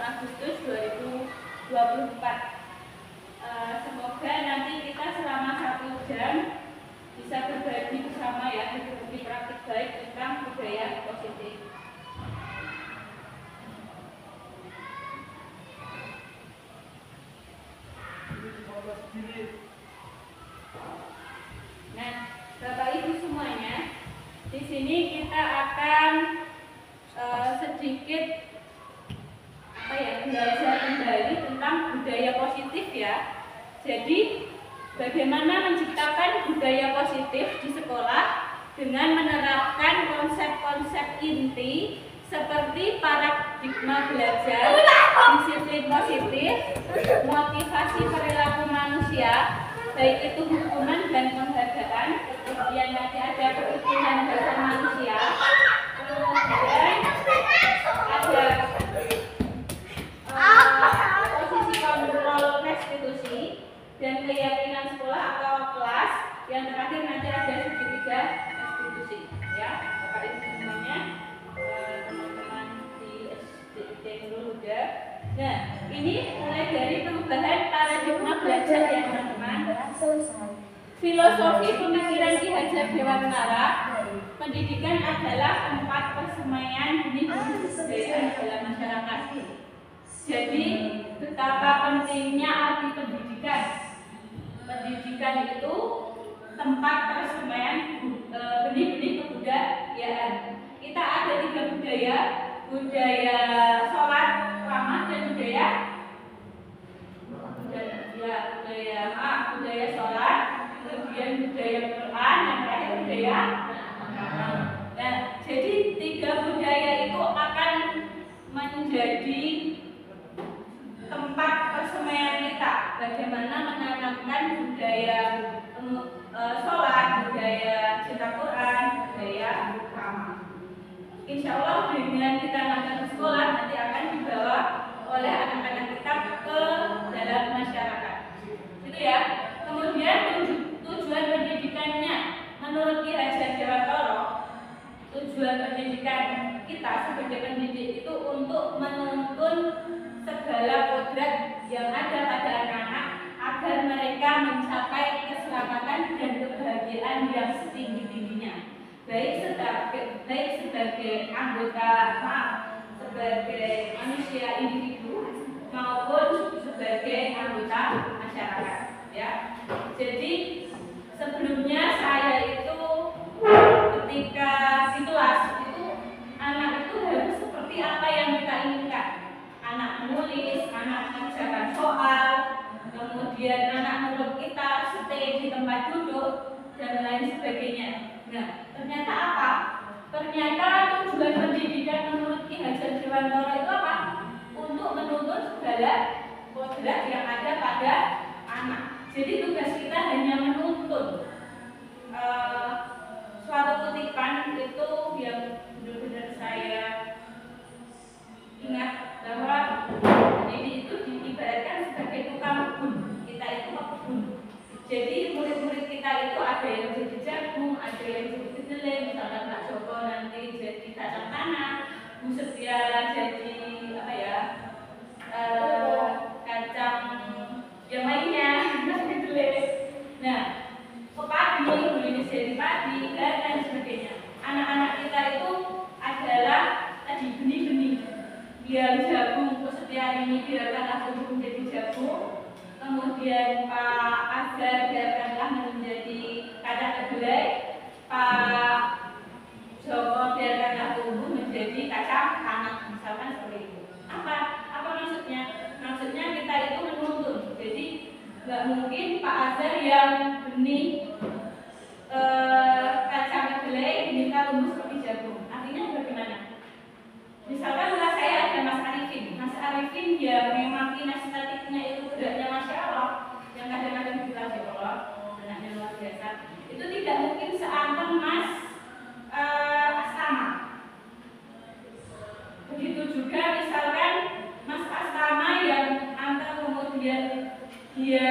Agustus 2024. Semoga nanti kita selama 1 jam bisa berbagi bersama ya, berbagi praktik baik tentang budaya positif. Nah, Bapak Ibu semuanya, di sini kita akan sedikit belajar kembali tentang budaya positif ya. Jadi, bagaimana menciptakan budaya positif di sekolah dengan menerapkan konsep-konsep inti seperti paradigma belajar, disiplin positif, motivasi perilaku manusia, baik itu hukuman dan penghargaan, kemudian nanti ada kebutuhan dasar manusia, kemudian ada posisi kontrol restitusi dan keyakinan sekolah atau kelas, yang terakhir nanti ada segitiga restitusi ya Bapak Ibu semuanya, teman-teman di SDIT Nurul Huda. Nah, ini mulai dari perubahan paradigma belajar ya teman-teman. Filosofi pemikiran Ki Hajar Dewantara, pendidikan adalah tempat persemaian benih-benih kebudayaan dalam masyarakat. Jadi betapa pentingnya arti pendidikan. Pendidikan itu tempat persemaian benih-benih kebudayaan. Kita ada 3 budaya, budaya sholat, ramah, dan budaya sholat, kemudian budaya Quran, yang terakhir budaya. Nah, jadi 3 budaya itu akan menjadi tempat persemaian kita. Bagaimana menanamkan budaya sholat, budaya cinta Quran, budaya ramah. Insya Allah dengan kita ngajak ke sekolah nanti akan dibawa oleh anak-anak kita ke dalam masyarakat. Gitu ya. Kemudian tujuan pendidikannya menurut Ki Hajar Dewantara, tujuan pendidikan kita sebagai pendidik itu untuk menuntun segala kodrat yang ada pada anak-anak agar mereka mencapai keselamatan dan kebahagiaan yang setinggi-tingginya, baik sebagai anggota sebagai manusia individu maupun sebagai anggota masyarakat ya. Jadi sebelumnya saya itu ketika di kelas itu anak itu harus seperti apa yang kita inginkan. Anak menulis, anak mengerjakan soal, kemudian anak menurut kita stay di tempat duduk dan lain sebagainya. Nah, ternyata apa? Ternyata tujuan pendidikan menurut Ki Hajar Dewantara itu apa? Untuk menuntun segala kodrat yang ada pada anak. Jadi tugas kita hanya menuntun. Suatu kutipan itu yang benar-benar saya ingat bahwa pendidik itu diibaratkan sebagai tukang kebun. Kita itu pekebun. Jadi murid-murid kita itu ada yang jadi jagung, ada yang jadi kedelai, misalkan Pak Joko nanti jadi kacang tanah, Bu Setiara jadi kacang yang lainnya, kedelai. Nah, padi, Bu ini jadi padi dan lain sebagainya. Anak-anak kita itu adalah tadi benih-benih. Biar jagung, Bu Setiara ini biarkanlah tumbuh menjadi jagung. Kemudian Pak Azhar biarkanlah menjadi kacang kedelai, Pak Joko biarkanlah tumbuh menjadi kacang tanah, misalkan seperti itu. Apa maksudnya? Maksudnya kita itu menuntun. Jadi nggak mungkin Pak Azhar yang benih kacang kedelai minta tumbuh seperti jagung. Artinya bagaimana? Misalkan saya ada Mas Arifin ya memang kinestetiknya itu geraknya Masya Allah, yang kadang-kadang kita Allah, anaknya luar biasa. Itu tidak mungkin seanteng Mas Astama. Begitu juga misalkan Mas Astama yang antara kemudian dia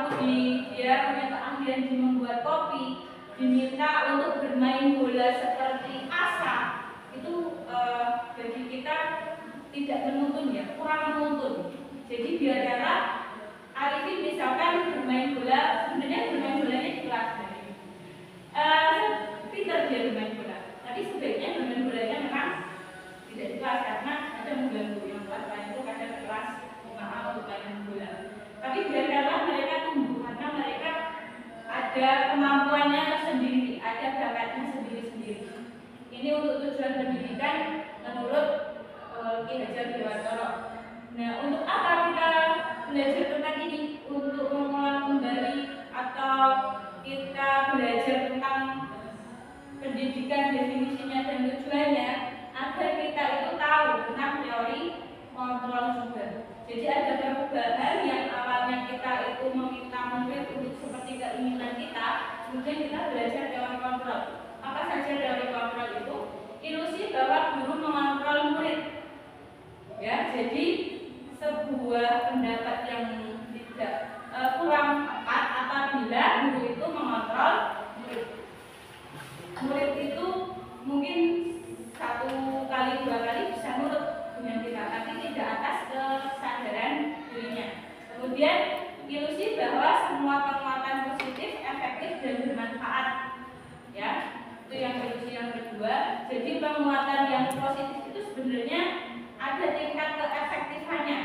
punya keahlian di membuat kopi, diminta untuk bermain bola seperti Asa, itu bagi kita tidak menuntun ya, kurang ada kemampuannya tersendiri, ada bakatnya sendiri-sendiri. Ini untuk tujuan pendidikan menurut Ki Hajar Dewantara. Nah, untuk apa kita belajar tentang ini? Untuk mengulang kembali atau kita belajar tentang pendidikan, definisinya dan tujuannya, agar kita itu tahu tentang teori kontrol juga. Jadi ada perubahan yang awalnya kita itu meminta murid untuk seperti keinginan kita, kemudian kita belajar teori kontrol. Apa saja teori kontrol itu? Ilusi bahwa guru mengontrol murid. Ya, jadi sebuah pendapat yang tidak kurang tepat apabila guru itu mengontrol murid. Murid itu mungkin 1 kali 2 kali bisa nurut dengan kita, tapi tidak atas kesadaran dirinya. Kemudian ilusi bahwa semua penguatan positif, efektif dan bermanfaat. Ya, itu yang ilusi yang kedua. Jadi penguatan yang positif itu sebenarnya ada tingkat keefektifannya,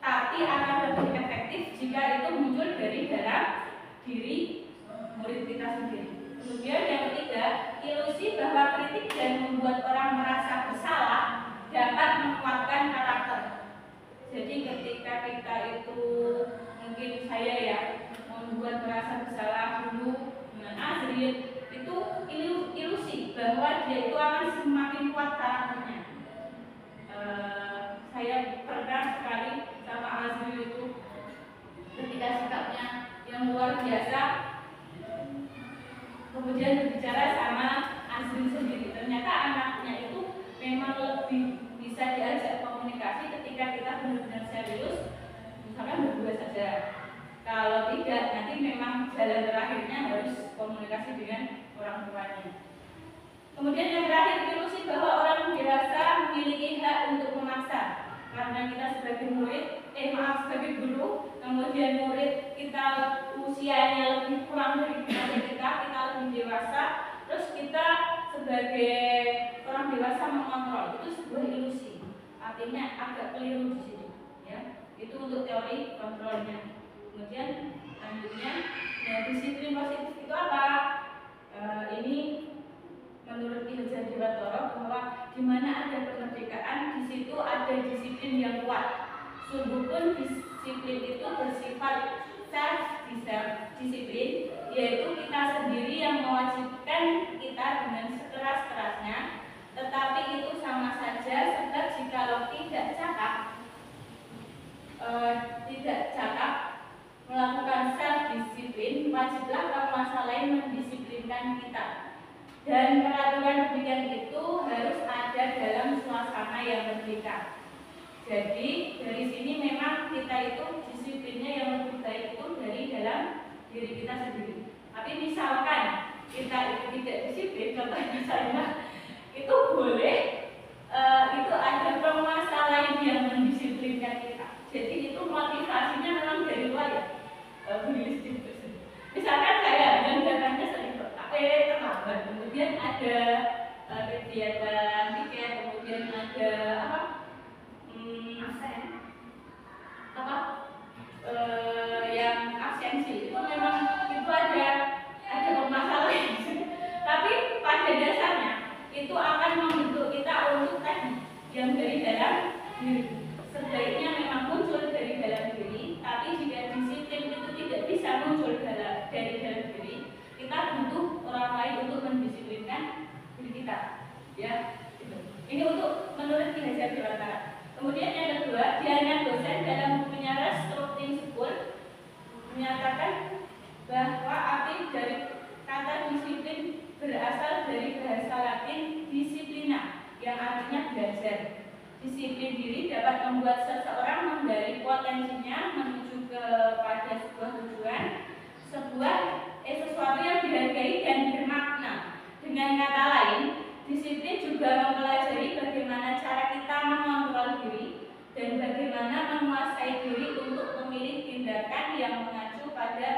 tapi akan lebih efektif jika itu muncul dari dalam diri murid kita sendiri. Kemudian yang ketiga, ilusi bahwa kritik dan membuat orang merasa bersalah dapat menguatkan karakter. Jadi ketika kita itu, mungkin saya ya, membuat merasa bersalah dulu dengan Azril, itu ilusi bahwa dia itu akan semakin kuat karakternya. Saya pernah sekali sama Azril itu ketika sikapnya yang luar biasa, kemudian berbicara sama Azril sendiri. Ternyata anaknya itu memang lebih bisa diajak komunikasi ketika kita benar-benar serius, misalkan berdua saja. Kalau tidak, nanti memang jalan terakhirnya harus komunikasi dengan orang tuanya. Kemudian yang terakhir, ilusi bahwa orang dewasa memiliki hak untuk memaksa. Karena kita sebagai murid, sebagai guru, kemudian murid kita usianya lebih kurang dari kita lebih dewasa, terus kita sebagai orang dewasa mengontrol, itu sebuah ilusi. Artinya agak keliru di sini, ya. Itu untuk teori kontrolnya. Kemudian selanjutnya, ya, disiplin positif itu apa? Ini menurut Ki Hajar Dewantara bahwa di mana ada kemerdekaan, di situ ada disiplin yang kuat. Sungguh pun disiplin itu bersifat self-disiplin, yaitu kita sendiri yang mewajibkan kita dengan sekeras-kerasnya, tetapi itu sama saja sebab jikalau tidak cakap melakukan self-disiplin, wajiblah penguasa lain mendisiplinkan kita. Dan peraturan demikian itu harus ada dalam suasana yang merdeka. Jadi dari sini memang kita itu disiplinnya yang lebih baik itu dari dalam diri kita sendiri. Tapi misalkan kita itu tidak disiplin, contohnya saya, itu boleh itu ada penguasa lain yang mendisiplinkan kita. Jadi itu motivasinya memang dari luar ya. Misalkan saya yang datangnya sering terlambat, kemudian ada kegiatan tiket, kemudian ada yang absensi, itu memang itu ada permasalahan. Tapi pada dasarnya itu akan membentuk kita untuk tadi yang dari dalam diri. Sebaiknya memang muncul dari dalam diri, tapi jika disiplin itu tidak bisa muncul dari dalam diri, kita butuh orang lain untuk mendisiplinkan diri kita. Ya, ini untuk menurut Ki Hajar Dewantara. Kemudian yang kedua, Diana dosen dalam bukunya Restructuring School menyatakan bahwa arti dari kata disiplin berasal dari bahasa Latin disciplina, yang artinya belajar. Disiplin diri dapat membuat seseorang menggali potensinya menuju kepada sebuah tujuan, sesuatu yang dihargai dan bermakna. Dengan kata lain, disiplin juga mempelajari bagaimana cara kita mengontrol diri dan bagaimana menguasai diri untuk memilih tindakan yang mengacu pada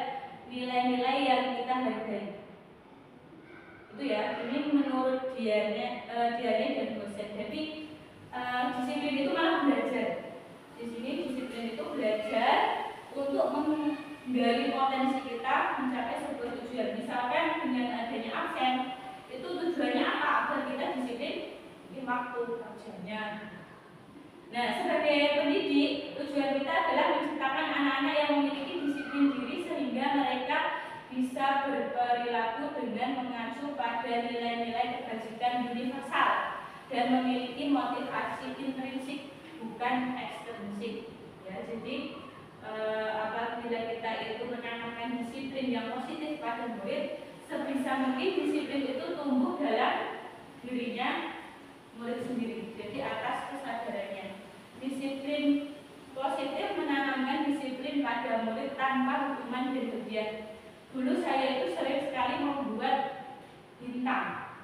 nilai-nilai yang kita hargai. Itu ya, ini menurut Diane dan dosen. Jadi disiplin itu malah belajar. Di sini disiplin itu belajar untuk menggali potensi kita mencapai memiliki waktu kerjanya. Nah, sebagai pendidik, tujuan kita adalah menciptakan anak-anak yang memiliki disiplin diri sehingga mereka bisa berperilaku dengan mengacu pada nilai-nilai kebajikan universal dan memiliki motivasi intrinsik bukan ekstrinsik. Ya, jadi apabila kita itu menanamkan disiplin yang positif pada murid, sebisa mungkin disiplin itu tumbuh dalam dirinya murid sendiri. Jadi atas kesadarannya. Disiplin positif menanamkan disiplin pada murid tanpa hukuman dan ujian. Dulu saya itu sering sekali membuat bintang.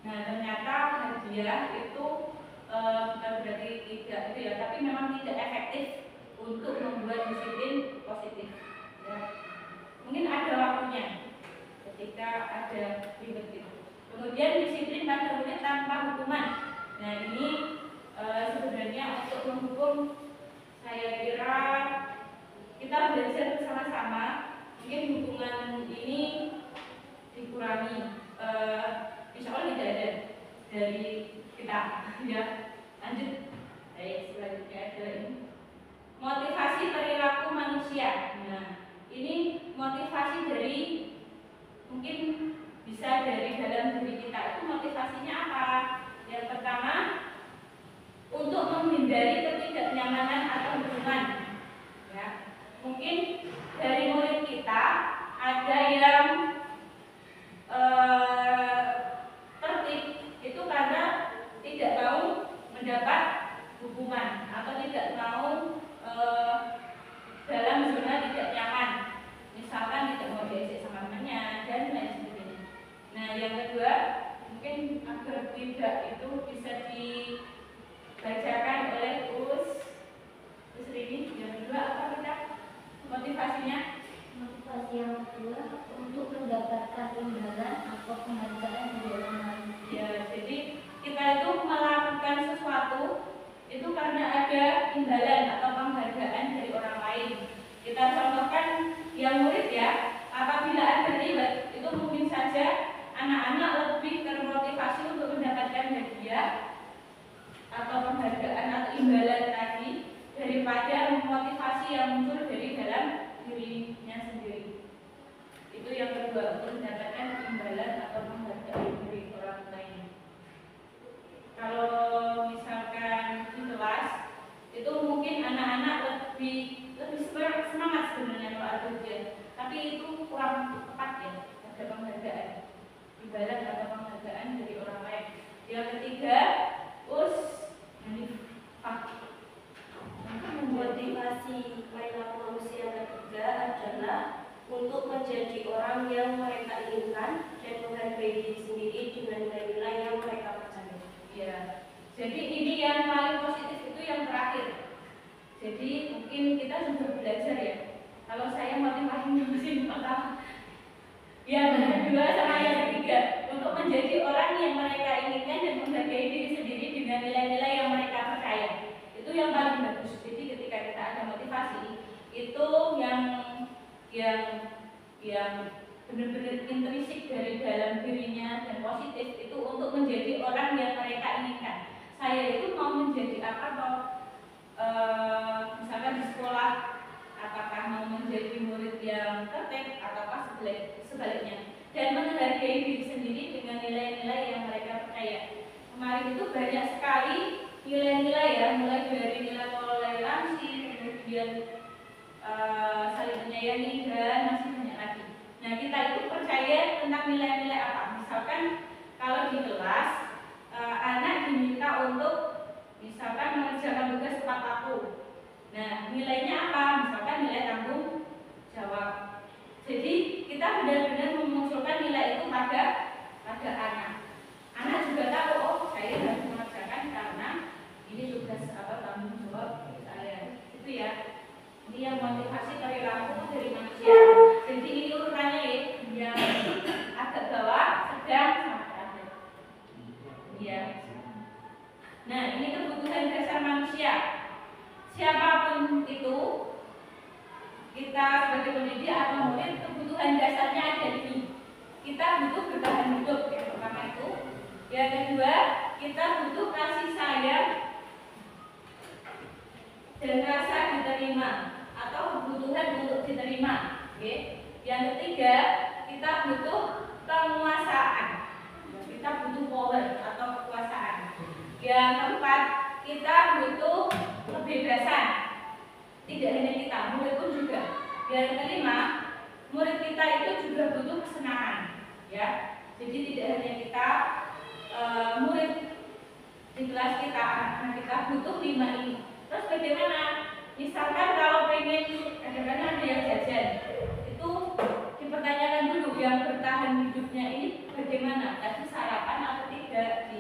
Nah, ternyata hadiah itu bukan berarti tidak itu ya, tapi memang tidak efektif untuk membuat disiplin positif. Ya. Mungkin ada waktunya ketika ada ribet itu. Kemudian disiplin pada murid tanpa hukuman. Nah, ini sebenarnya untuk menghukum, saya kira kita belajar bersama-sama. Mungkin hukuman ini dikurangi. Insya Allah tidak ada dari kita. Ya, lanjut. Baik, selanjutnya ada ini. Motivasi perilaku manusia. Nah, ini motivasi dari mungkin bisa dari dalam diri kita. Itu motivasinya apa? Yang pertama, untuk menghindari ketidaknyamanan atau hubungan. Ya, mungkin dari murid kita ada yang tertib itu karena tidak mau mendapat hukuman atau tidak mau dalam zona tidak nyaman, misalkan tidak mau diajak sama temannya dan lain sebagainya. Nah, yang kedua mungkin agar tidak itu bisa dibacakan oleh Us Rini. Yang kedua apa kita motivasinya? Motivasi yang kedua untuk mendapatkan imbalan atau penghargaan dari orang lain. Ya, jadi kita itu melakukan sesuatu itu karena ada imbalan atau penghargaan dari orang lain. Kita contohkan yang murid ya, apabila ada ribet itu mungkin saja anak-anak lebih termotivasi untuk mendapatkan hadiah atau penghargaan atau imbalan tadi daripada motivasi yang muncul dari dalam dirinya sendiri. Itu yang kedua, untuk mendapatkan imbalan atau penghargaan dari orang lain. Kalau misalkan di kelas itu mungkin anak-anak lebih semangat sebenarnya kalau ada ujian, tapi itu kurang tepat ya, ada penghargaan, imbalan atau penghargaan dari orang lain. Yang ketiga, Motivasi perilaku manusia ketiga adalah untuk menjadi orang yang mereka inginkan dan menghargai diri sendiri dengan nilai-nilai yang mereka percaya. Ya, jadi ini yang paling positif itu yang terakhir. Jadi mungkin kita sudah belajar ya. Kalau saya motivasinya mesin pertama, yang kedua sama yang ketiga, untuk menjadi orang yang mereka inginkan dan menghargai diri sendiri dengan nilai-nilai yang mereka percaya. Itu yang paling bagus. Jadi ketika kita ada motivasi, itu yang benar-benar intrinsik dari dalam dirinya dan positif itu untuk menjadi orang yang mereka inginkan. Saya itu mau menjadi apa? Mau misalkan di sekolah, apakah mau menjadi murid yang tertib ataukah sebaliknya, dan menghargai diri sendiri dengan nilai-nilai yang mereka percaya. Kemarin itu banyak sekali nilai-nilai ya, mulai dari nilai toleransi, kemudian saling menyayangi dan masih banyak lagi. Nah, kita itu percaya tentang nilai-nilai apa? Misalkan kalau di kelas anak diminta untuk misalkan mengerjakan tugas tepat waktu. Nah, nilainya apa? Misalkan nilai tanggung jawab. Jadi kita benar-benar memunculkan nilai itu pada anak. Anak juga tahu, oh saya harus mengerjakan karena ini tugas tanggung jawab saya. Itu ya. Ini yang motivasi perilaku dari manusia. Jadi ini urutannya ya, yang agak bawah, sedang, sama terakhir. Ya. Nah, ini kebutuhan dasar manusia. Siapapun itu, kita sebagai pendidik atau murid, kebutuhan dasarnya ada ini. Kita butuh bertahan hidup, yang pertama itu. Yang kedua, kita butuh kasih sayang dan rasa diterima atau kebutuhan untuk diterima. Oke. Yang ketiga, kita butuh penguasaan. Kita butuh power atau kekuasaan. Yang keempat, kita butuh kebebasan. Tidak hanya kita, murid pun juga. Yang kelima, murid kita itu juga butuh kesenangan, ya. Jadi tidak hanya kita murid di kelas kita, anak-anak kita butuh 5 ini. Terus bagaimana? Misalkan kalau pengen kadang-kadang ada yang jajan, itu dipertanyakan dulu yang bertahan hidupnya ini bagaimana? Tadi sarapan atau tidak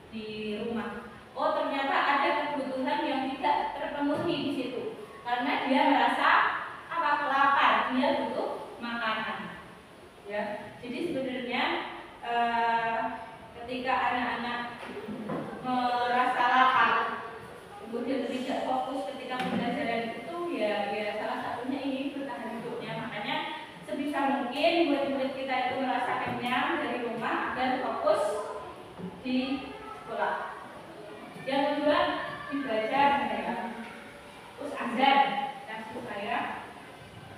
di rumah? Oh, ternyata ada kebutuhan yang tidak terpenuhi di situ karena dia merasa lapar, dia butuh makanan. Ya, jadi sebenarnya ketika anak-anak merasa lapar, kemudian tidak fokus ketika pembelajaran itu, ya salah satunya ini bertahan hidupnya. Makanya sebisa mungkin murid-murid kita itu merasa kenyang dari rumah dan fokus di sekolah. Yang kedua, dibaca mereka. Terus azan, kasih sayang.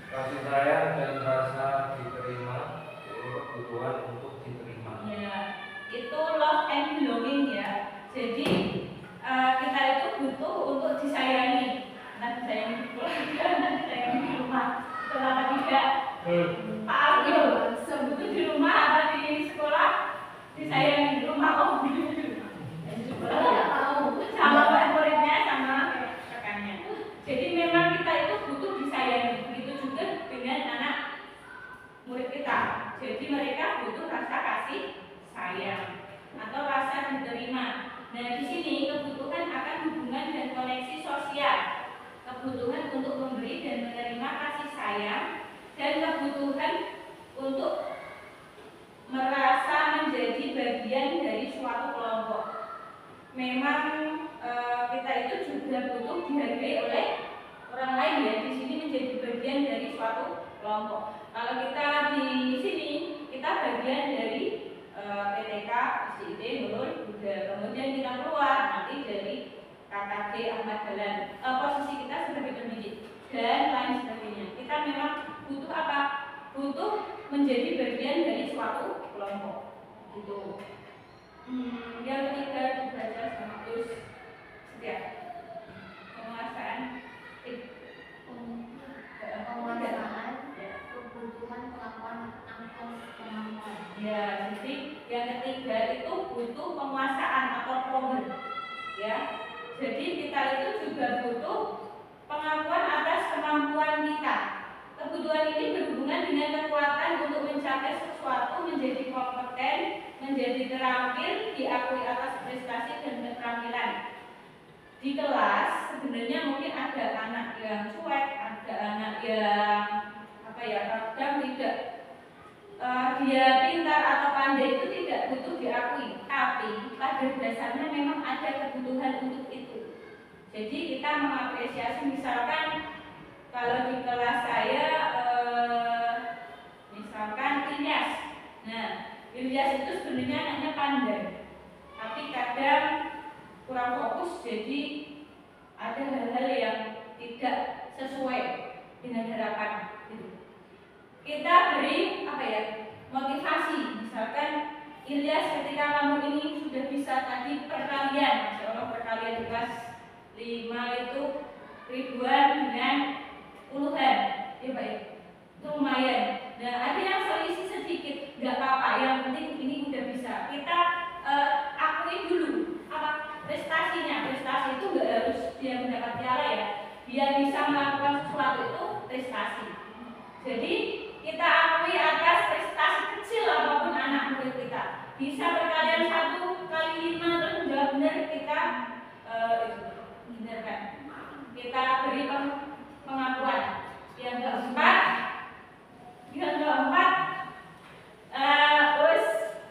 Kasih sayang dan rasa diterima, jadi kebutuhan untuk diterima. Ya, itu love and belonging ya. Jadi kita itu butuh untuk disayangi. Nah, disayangi di keluarga, nah, disayangi di rumah. Setelah tidak, Pak Aryo, sebetulnya di rumah atau di sekolah disayangi di rumah sama murid-muridnya sama rekannya. Jadi memang kita itu butuh disayangi. Begitu juga dengan anak murid kita. Jadi mereka butuh rasa kasih sayang atau rasa diterima. Nah, di sini kebutuhan akan hubungan dan koneksi sosial, kebutuhan untuk memberi dan menerima kasih sayang, dan kebutuhan untuk merasa menjadi bagian dari suatu kelompok. Memang kita itu juga butuh dihargai oleh orang lain ya. Di sini menjadi bagian dari suatu kelompok. Kalau kita di sini kita bagian dari PTK, SID, Nurul, Buddha. Kemudian kita keluar nanti dari KKD Ahmad Dahlan. Posisi kita sebagai pendidik dan lain sebagainya. Kita memang butuh apa? Butuh menjadi bagian dari suatu kelompok. Gitu. Yang ketiga dibaca sama terus setiap penguasaan kebutuhan pengakuan atau kemampuan. Ya, jadi yang ketiga itu butuh penguasaan atau power. Ya, jadi kita itu juga butuh pengakuan atas kemampuan kita. Kebutuhan ini berhubungan dengan kekuatan untuk mencapai sesuatu, menjadi kompeten, menjadi terampil, diakui atas prestasi dan keterampilan. Di kelas sebenarnya mungkin ada anak yang cuek, ada anak yang kadang tidak dia pintar atau pandai, itu tidak butuh diakui, tapi pada dasarnya memang ada kebutuhan untuk itu. Jadi kita mengapresiasi, misalkan kalau di kelas saya misalkan Ilyas. Nah, Ilyas itu sebenarnya anaknya pandai, tapi kadang kurang fokus, jadi ada hal-hal yang tidak sesuai dengan harapan gitu. Kita beri motivasi, misalkan Ilyas, ketika kamu ini sudah bisa tadi perkalian, Masya Allah, perkalian di kelas 5 itu ribuan dengan puluhan, ya baik, itu lumayan. Nah, ada yang selisih sedikit, nggak apa-apa, yang penting ini udah bisa. Kita akui dulu apa prestasinya. Prestasi itu nggak harus dia mendapat piala ya, dia bisa melakukan sesuatu itu prestasi. Jadi kita akui atas prestasi kecil apapun anak murid kita. Bisa perkalian 1 kali 5 terus menjawab benar, kita hindarkan. Kita beri pengakuan. Yang keempat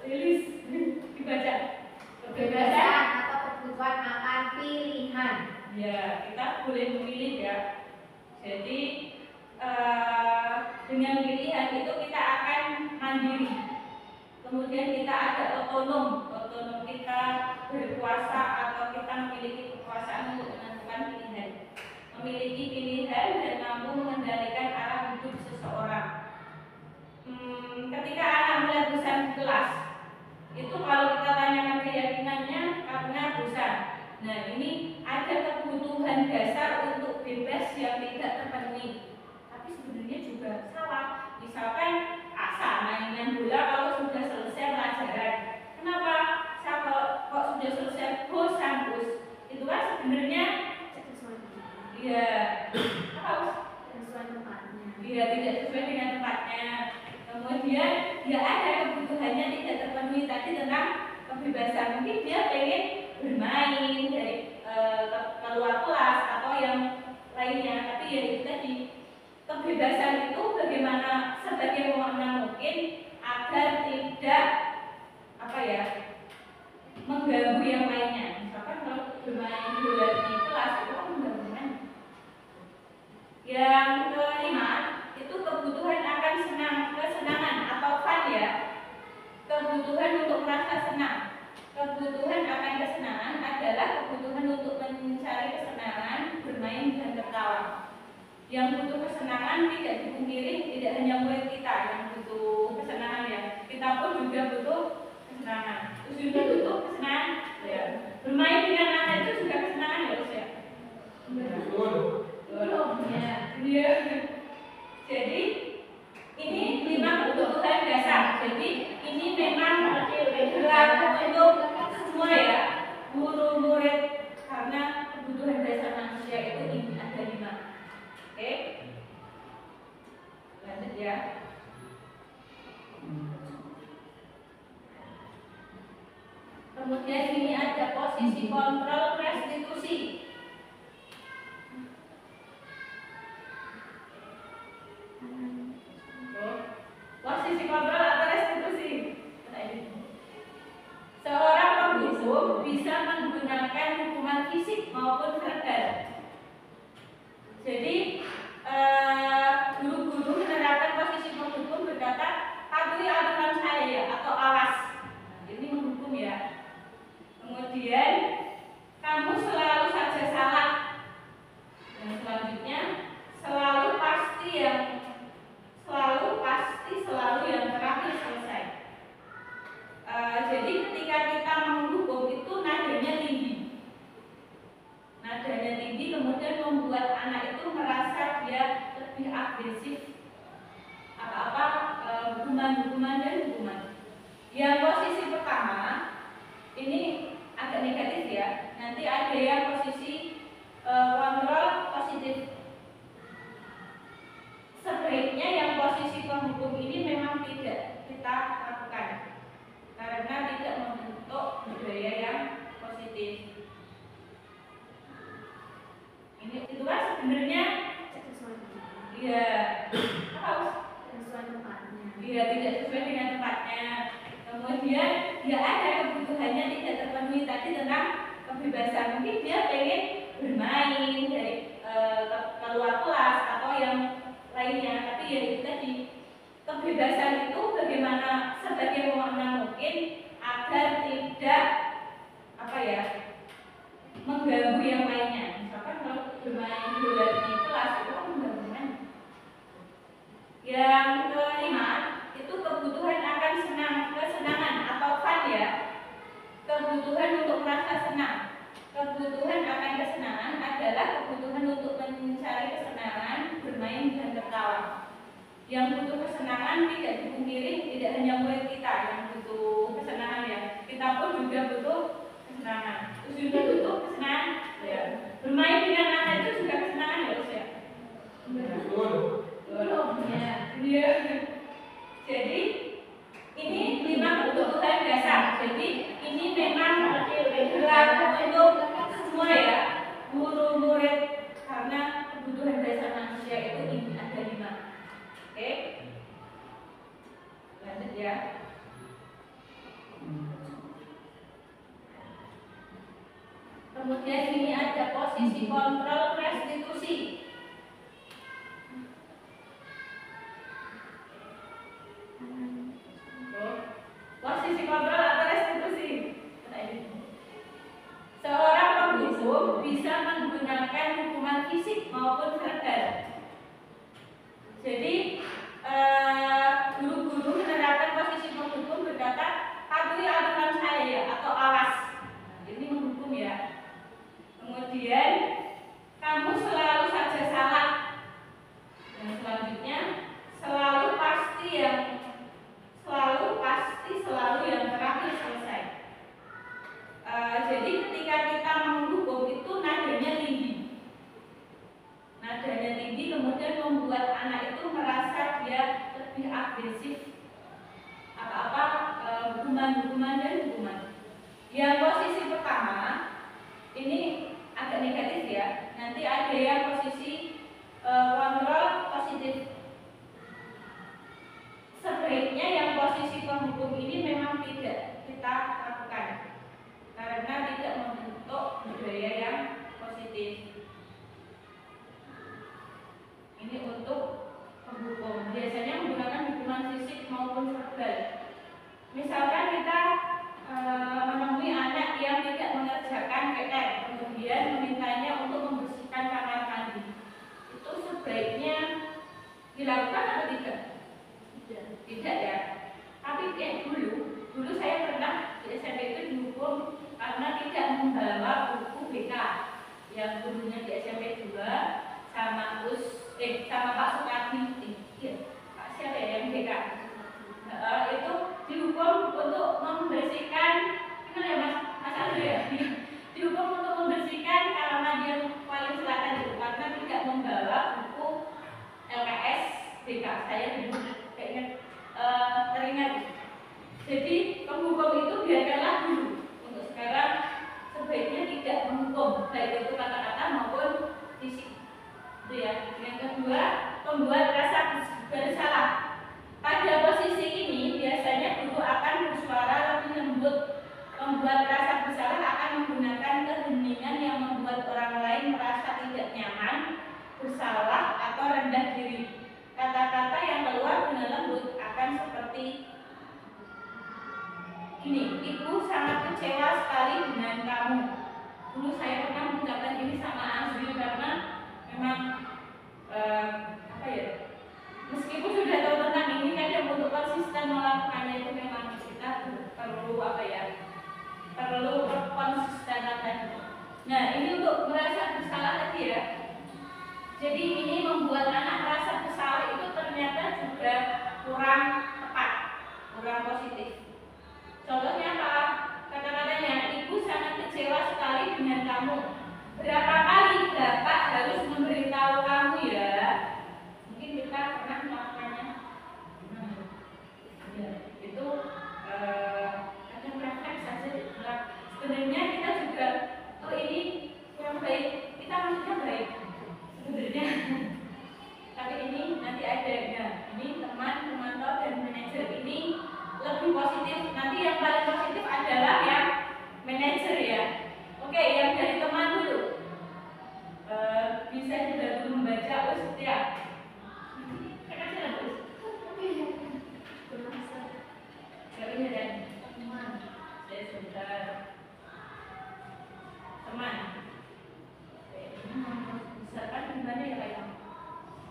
rilis dibaca kebebasan atau kebutuhan akan pilihan. ya, kita boleh memilih ya. Jadi dengan pilihan itu kita akan mandiri, kemudian kita ada otonom otonom kita berkuasa atau kita memiliki kekuasaan untuk menentukan pilihan, memiliki pilihan dan mampu mengendalikan arah hidup seseorang. Ketika anak mulai bosan di kelas, itu kalau kita tanyakan keyakinannya karena bosan. Nah, ini ada kebutuhan dasar untuk bebas yang tidak terpenuhi. Tapi sebenarnya juga salah. Misalkan asa mainan bola kalau sudah selesai pelajaran. Kenapa? Saya kok sudah selesai bosan bos? Itu kan sebenarnya ya harus sesuai tempatnya. Iya, tidak sesuai dengan tempatnya. Kemudian ya ada kebutuhannya tidak terpenuhi tadi tentang kebebasan. Mungkin dia pengen bermain dari keluar kelas atau yang lainnya, tapi ya itu tadi kebebasan itu bagaimana sebagai pemakna mungkin agar tidak mengganggu yang lainnya. Misalkan kalau bermain bola di kelas itu kan mengganggu kan. Yang kelima itu kebutuhan akan kesenangan atau fun ya. Kebutuhan untuk merasa senang. Kebutuhan akan kesenangan adalah kebutuhan untuk mencari kesenangan, bermain dan tertawa. Yang butuh kesenangan tidak dipungkiri, tidak hanya murid kita yang butuh kesenangan ya. Kita pun juga butuh kesenangan. Terus juga butuh kesenangan ya. Bermain dengan anak itu juga kesenangan ya, Mas ya. Belum ya. Iya. Jadi ini 5 kebutuhan dasar. Jadi ini memang berlaku untuk semua ya, guru, murid, karena kebutuhan dasar manusia itu ini ada 5. Oke, lanjut ya. Kemudian ini ada posisi kontrol restitusi. Posisi kontrol atau restitusi. Seorang penghukum bisa menggunakan hukuman fisik maupun verbal. Jadi guru-guru menerapkan posisi menghukum berkata, patuhi aturan saya atau awas. Ini menghukum ya. Kemudian kamu selalu saja salah. Dan selanjutnya selalu pasti selalu yang terakhir selesai. Jadi ketika kita menghukum itu nadanya tinggi, kemudian membuat anak itu merasa dia lebih agresif, hukuman. Yang posisi pertama ini agak negatif ya. Nanti ada yang posisi kontrol positif. Sebaiknya yang posisi penghukum ini memang tidak kita lakukan karena tidak membentuk budaya yang positif. Ini itu kan sebenarnya ya harus sesuai tempatnya. Iya, tidak sesuai dengan tempatnya. Kemudian ya ada kebutuhannya tidak terpenuhi tadi tentang kebebasan. Mungkin dia pengen bermain dari keluar kelas atau yang lainnya, tapi ya itu tadi kebebasan itu bagaimana sebagai pemakna mungkin agar tidak mengganggu yang lainnya. Misalkan kalau bermain bola di kelas itu kan mengganggu kan. Yang kelima itu kebutuhan akan kesenangan atau fun ya. Kebutuhan untuk merasa senang. Kebutuhan akan kesenangan adalah kebutuhan untuk mencari kesenangan, bermain dan tertawa. Yang butuh kesenangan tidak dipungkiri, tidak hanya murid kita yang butuh kesenangan ya. Kita pun juga butuh kesenangan. Terus juga butuh kesenangan ya. Bermain dengan anak itu juga kesenangan ya, Mas ya. Belum ya. Iya. Jadi ini 5 kebutuhan dasar. Jadi ini memang berlaku untuk semua ya, guru, murid, karena kebutuhan dasar manusia itu ini ada 5. Oke, lanjut ya. Kemudian ini ada posisi kontrol restitusi. nadanya tinggi, kemudian membuat anak itu merasa dia lebih agresif, hukuman dan hukuman. Yang posisi pertama ini agak negatif ya. Nanti ada yang posisi kontrol positif. Sebaiknya yang posisi penghukum ini memang tidak kita lakukan karena tidak membentuk budaya yang positif. Ini untuk penghukum. Biasanya menggunakan hukuman fisik maupun verbal. Misalkan kita menemui anak yang tidak mengerjakan PR, kemudian memintanya untuk membersihkan kamar mandi. Itu sebaiknya dilakukan atau tidak? Tidak ya. Tapi dulu saya pernah di SMP itu dihukum karena tidak membawa buku BK yang gurunya di SMP 2 sama Pak Sukardi, Pak siapa ya yang BK? Itu dihukum untuk membersihkan, gimana ya Mas Andri ya? Dihukum untuk membersihkan kamar mandi yang paling selatan itu karena tidak membawa buku LKS BK. Saya dulu kayaknya teringat. Jadi penghukum itu biarkanlah dulu. Untuk sekarang sebaiknya tidak menghukum baik itu kata-kata maupun fisik. Itu ya. Yang kedua, membuat rasa bersalah. Pada posisi ini biasanya guru akan bersuara lebih lembut. Membuat rasa bersalah akan menggunakan keheningan yang membuat orang lain merasa tidak nyaman, bersalah atau rendah diri. Kata-kata yang keluar dengan lembut akan seperti gini, ibu sangat kecewa sekali dengan kamu. Dulu saya pernah mengucapkan ini sama Azri karena memang meskipun sudah tahu tentang ini, kadang untuk konsisten melakukannya itu memang kita perlu perlu konsistenan tadi. Nah, ini untuk merasa bersalah tadi ya. Jadi ini membuat anak merasa bersalah itu ternyata juga kurang tepat, kurang positif. Contohnya apa? Kata-katanya, ibu sangat kecewa sekali dengan kamu. Berapa kali bapak harus memberitahu kamu ya? Mungkin kita pernah melakukannya. Ya, itu kadang refleks saja. Sebenarnya kita juga, ini yang baik, kita maksudnya baik. Sebenarnya, tapi ini nanti ada ya. Ini teman, pemantau dan manajer ini lebih positif. Nanti yang paling positif adalah yang manajer ya. Oke, yang dari teman dulu. Bisa juga dulu membaca ya. Teman. Misalkan gimana ya Pak?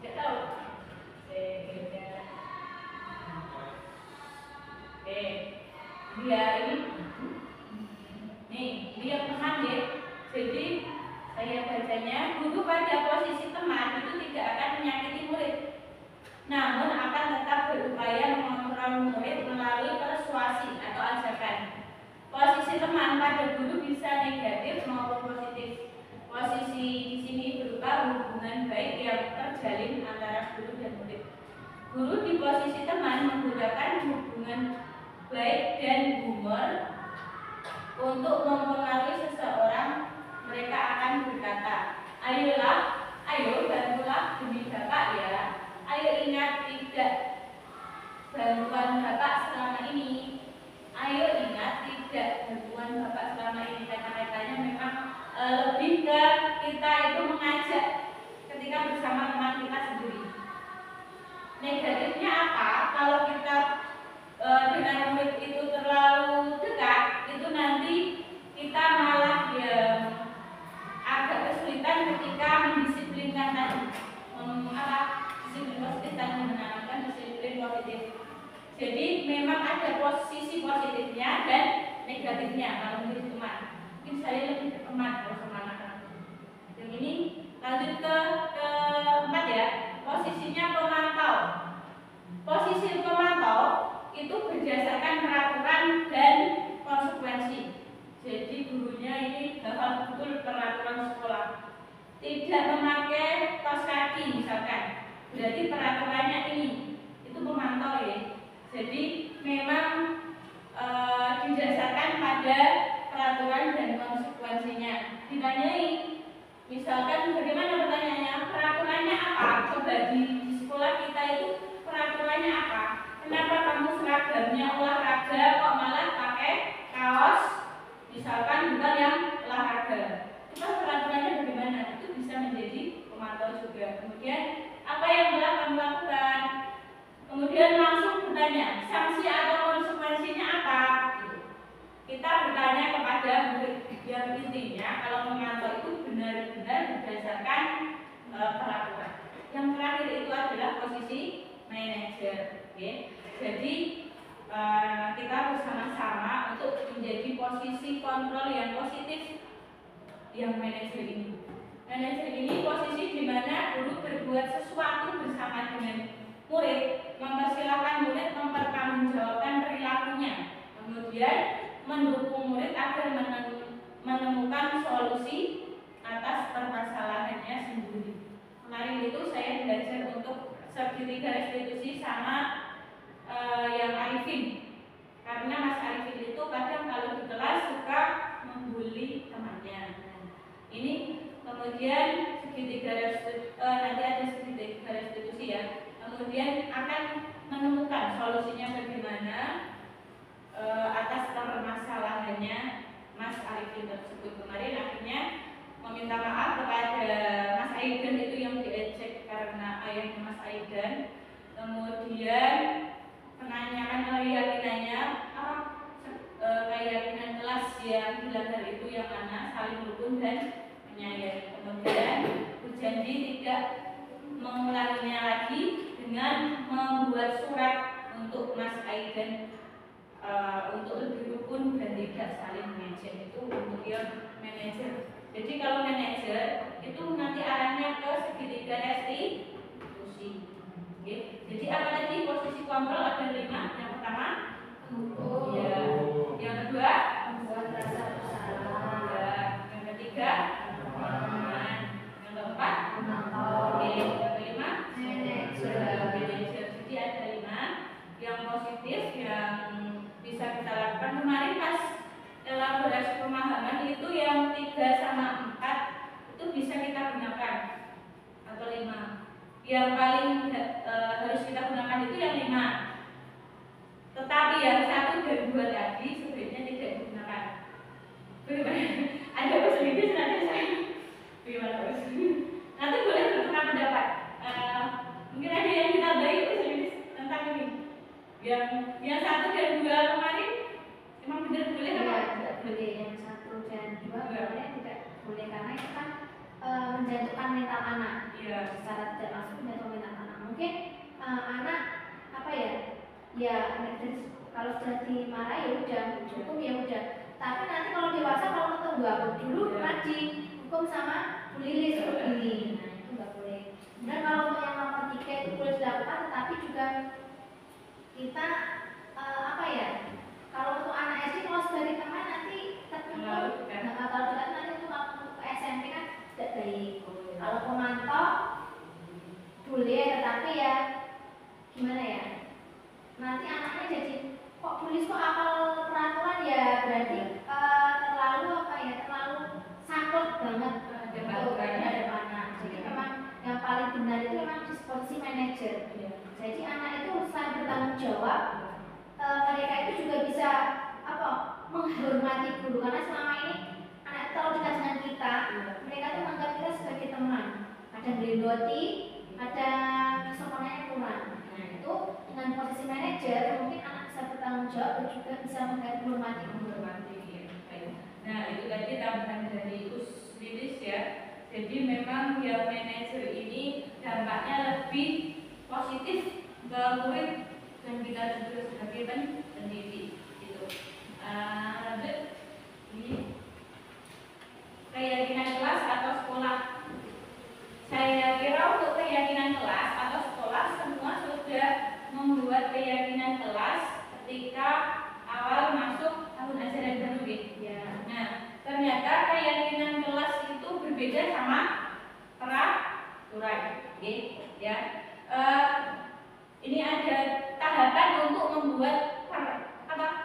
Tidak tahu. Dia ini yang teman ya. Jadi saya bacanya, guru pada posisi teman itu tidak akan menyakiti murid, namun akan tetap berupaya mengontrol murid melalui persuasi atau ajakan. Posisi teman pada guru bisa negatif maupun positif. Posisi di sini berupa hubungan baik yang terjalin antara guru dan murid. Guru di posisi teman menggunakan hubungan baik dan humor untuk mempengaruhi seseorang. Mereka akan berkata, ayo bantulah demi bapak ya. Ayo ingat tidak bantuan bapak selama ini. Ayo ingat tidak bantuan bapak selama ini. Kata-katanya memang lebih ke kita itu mengajak ketika bersama teman kita sendiri. Negatifnya apa? Kalau kita dengan murid itu terlalu dekat, itu nanti kita malah agak kesulitan ketika mendisiplinkan tadi, disiplin positif dan menanamkan disiplin positif. Jadi memang ada posisi positifnya dan negatifnya kalau menjadi teman. Mungkin saya lebih ke teman kalau sama anak-anak. Yang ini lanjut ke keempat ya, posisinya pemantau. Posisi pemantau itu berdasarkan peraturan dan konsekuensi. Jadi gurunya ini hafal betul peraturan sekolah. Tidak memakai kaos kaki berarti peraturannya ini itu pemantau ya. Jadi memang didasarkan pada peraturan dan konsekuensinya. Ditanyai, misalkan bagaimana pertanyaannya, peraturannya apa? Coba di sekolah kita itu peraturannya apa? Kenapa kamu seragamnya olahraga kok malah pakai kaos? Misalkan bukan yang olahraga. Itu peraturannya bagaimana? Itu bisa menjadi pemantau juga. Kemudian apa yang telah kamu lakukan? Kemudian langsung bertanya, sanksi atau konsekuensinya apa? Kita bertanya kepada murid. Yang intinya kalau memantau itu benar-benar berdasarkan peraturan. Yang terakhir itu adalah posisi manajer. Okay. Jadi kita bersama-sama untuk menjadi posisi kontrol yang positif yang manajer ini. Manajer ini posisi di mana guru berbuat sesuatu bersama dengan murid, mempersilahkan murid mempertanggungjawabkan perilakunya, kemudian mendukung murid agar menemukan solusi atas permasalahannya sendiri. Kemarin itu saya belajar untuk segitiga restitusi sama yang Arifin, karena Mas Arifin itu kadang kalau di kelas suka membuli temannya. Ini kemudian segitiga restitusi, nanti ada segitiga restitusi ya. Kemudian akan menemukan solusinya bagaimana atas permasalahannya Mas Arifin tersebut. Kemarin akhirnya meminta maaf kepada Mas Aidan itu yang diejek karena ayahnya Mas Aidan. Kemudian menanyakan keyakinannya, keyakinan kelas yang dilanggar itu yang mana, saling rukun dan menyayangi. Kemudian berjanji tidak mengulanginya lagi dengan membuat surat untuk Mas Aidan untuk lebih rukun dan tidak saling mengejek. Itu untuk yang manajer. Jadi kalau manajer itu nanti arahnya ke segitiga restitusi. Okay. Jadi apa tadi posisi kontrol ada 5. Yang pertama, ya. Yang kedua, membuat rasa bersalah. Ya. Yang ketiga, aman. Yang keempat, oke. Yang kelima, manajer. Jadi ada 5 yang positif yang bisa kita lakukan. Kemarin pas elaborasi pemahaman itu yang 3 sama 4 itu bisa kita gunakan, atau 5. Yang paling harus kita gunakan itu yang 5. Tetapi yang 1 dan 2 tadi sebenarnya tidak digunakan. Bagaimana? Ada Mas Lidis nanti saya. Bagaimana Mas? Nanti boleh bertukar pendapat. Mungkin ada yang kita baik Mas Lidis tentang ini. Yang 1 dan 2 kemarin emang benar boleh apa? Tidak boleh. Yang 1 dan 2 boleh, tidak boleh karena itu kan menjatuhkan mental anak. Iya. Secara tidak langsung menjatuhkan mental anak. Mungkin anak apa ya? Ya kalau sudah dimarahi ya udah, hukum ya udah. Tapi nanti kalau dewasa kalau ketemu aku dulu pernah dihukum sama Bu Lili seperti ini. Nah itu nggak boleh. Dan kalau untuk yang nomor 3 itu boleh dilakukan, tetapi juga kita apa ya? Kalau untuk anak SD kalau sebagai teman nanti tertutup. Nah kalau kita nanti untuk ke SMP kan tidak baik. Kalau pemantau boleh, tetapi ya gimana ya? Nanti anaknya jadi kok tulis kok apal peraturan ya berarti terlalu apa ya, terlalu saklek banget untuk terhadap anak. Jadi memang yang paling benar itu memang posisi manajer. Jadi anak itu selain bertanggung jawab, mereka itu juga bisa apa menghormati guru, karena selama ini anak itu kalau dekat dengan kita, mereka itu menganggap kita sebagai teman. Ada gelindoti, ada kesopanannya kurang. Nah itu dengan posisi manajer mungkin anak bisa bertanggung jawab dan juga bisa menghormati. Nah itu tadi tambahan dari Us Lilis ya. Jadi memang yang manajer ini dampaknya lebih positif ke murid dan kita juga sebagai pendidik gitu. Lanjut ini keyakinan kelas atau sekolah. Saya kira untuk keyakinan kelas atau sekolah semua sudah membuat keyakinan kelas ketika awal masuk tahun ajaran baru ya. Nah, ternyata keyakinan kelas itu berbeda sama peraturan, ya. eh, ini ada tahapan untuk membuat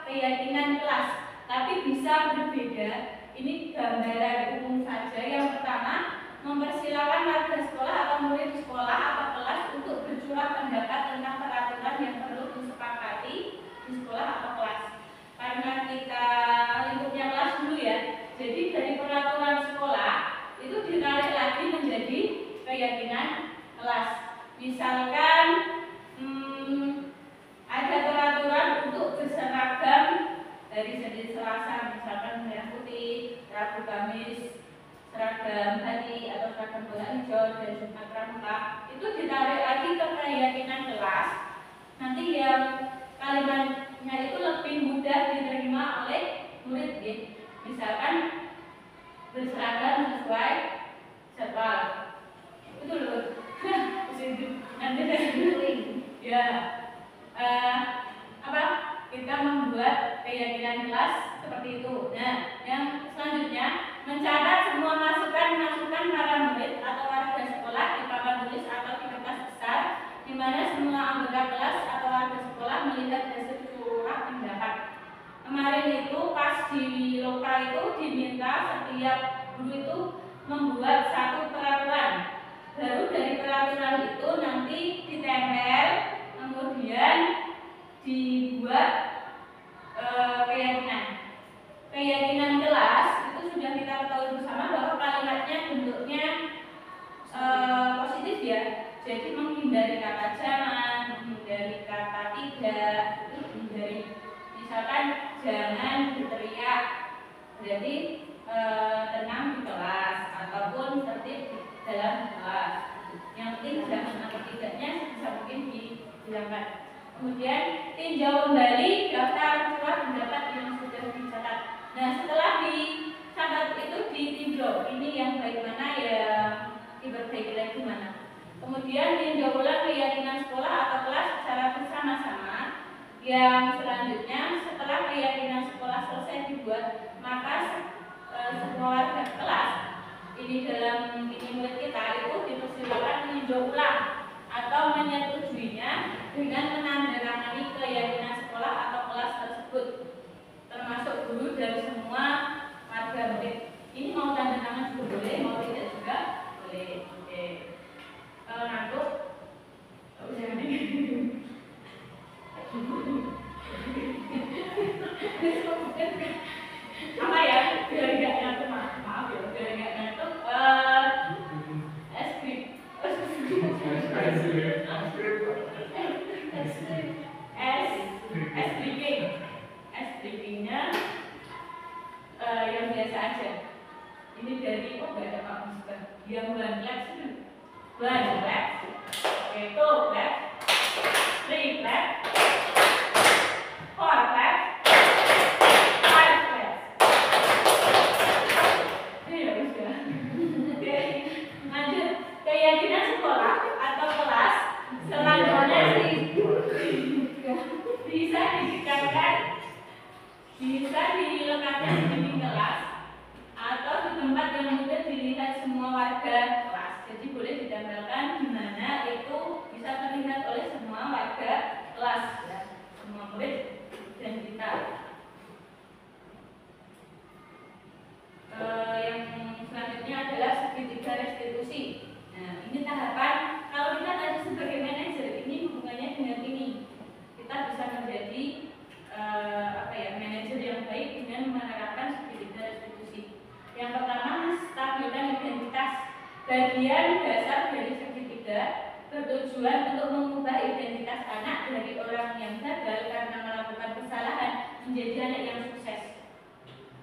keyakinan kelas, tapi bisa berbeda. Ini gambaran umum saja. Yang pertama, mempersilahkan warga sekolah atau murid sekolah atau kelas untuk bercurah pendapat tentang peraturan yang perlu disepakati di sekolah atau kelas. Karena kita lingkupnya kelas dulu ya, jadi dari peraturan sekolah itu ditarik lagi menjadi keyakinan kelas. Misalkan ada peraturan untuk berseragam dari Senin Selasa, misalkan merah putih, Rabu Kamis seragam hari atau seragam bola hijau, dan Jumat Pramuka, itu ditarik lagi ke keyakinan kelas. Nanti yang kalimatnya itu lebih mudah diterima oleh murid ya. Misalkan berseragam sesuai jadwal, itu loh. Ya, kita membuat keyakinan kelas seperti itu. Nah, yang selanjutnya, mencatat semua masukan-masukan para murid atau warga sekolah di papan tulis atau di kertas besar, di mana semua anggota kelas atau warga sekolah melihat hasil curah pendapat. Kemarin itu pas di loka itu diminta setiap guru itu membuat satu peraturan. Baru dari peraturan itu nanti ditempel, kemudian dibuat keyakinan kelas. Itu sudah kita ketahui bersama bahwa kalimatnya bentuknya positif ya. Jadi menghindari kata jangan, menghindari kata tidak, menghindari misalkan jangan berteriak, berarti tenang di kelas ataupun tertib di dalam kelas. Yang penting jangan atau tidaknya bisa mungkin dihilangkan. Kemudian tinjau kembali daftar curah pendapat yang sudah dicatat. Nah, setelah dicatat itu ditinjau, ini yang baik mana, yang diperbaiki lagi mana. Kemudian tinjau ulang keyakinan sekolah atau kelas secara bersama-sama. Yang selanjutnya, setelah keyakinan sekolah selesai dibuat, maka semua warga kelas ini dalam murid kita itu dipersilakan meninjau ulang atau menyetujuinya dengan menandatangani keyakinan sekolah atau kelas tersebut, termasuk guru dan semua warga murid. Ini mau tanda tangan juga boleh, mau tidak juga boleh. Oke. Kalau ngantuk, apa ya? Biar nggak ngantuk, maaf ya, biar nggak ngantuk. Briefingnya yang biasa aja. Ini dari nggak ada Pak Musbah. Yang blank itu lab, 3 lab, 4 lab, 5 lab. Ini ya udah. Oke, lanjut. Keyakinan sekolah atau kelas selanjutnya bisa didekatkan, bisa dilekatkan di dinding kelas atau di tempat yang mudah dilihat semua warga kelas. Jadi boleh ditempelkan di mana itu bisa terlihat oleh semua warga kelas, ya, semua murid dan kita. Yang selanjutnya adalah segitiga restitusi. Nah, ini tahapan. Kalau kita tadi sebagai manajer, ini hubungannya dengan ini. Kita bisa menjadi manajer yang baik dengan menerapkan segitiga restitusi. Yang pertama, stabilkan identitas. Bagian dasar dari segitiga bertujuan untuk mengubah identitas anak dari orang yang gagal karena melakukan kesalahan menjadi anak yang sukses.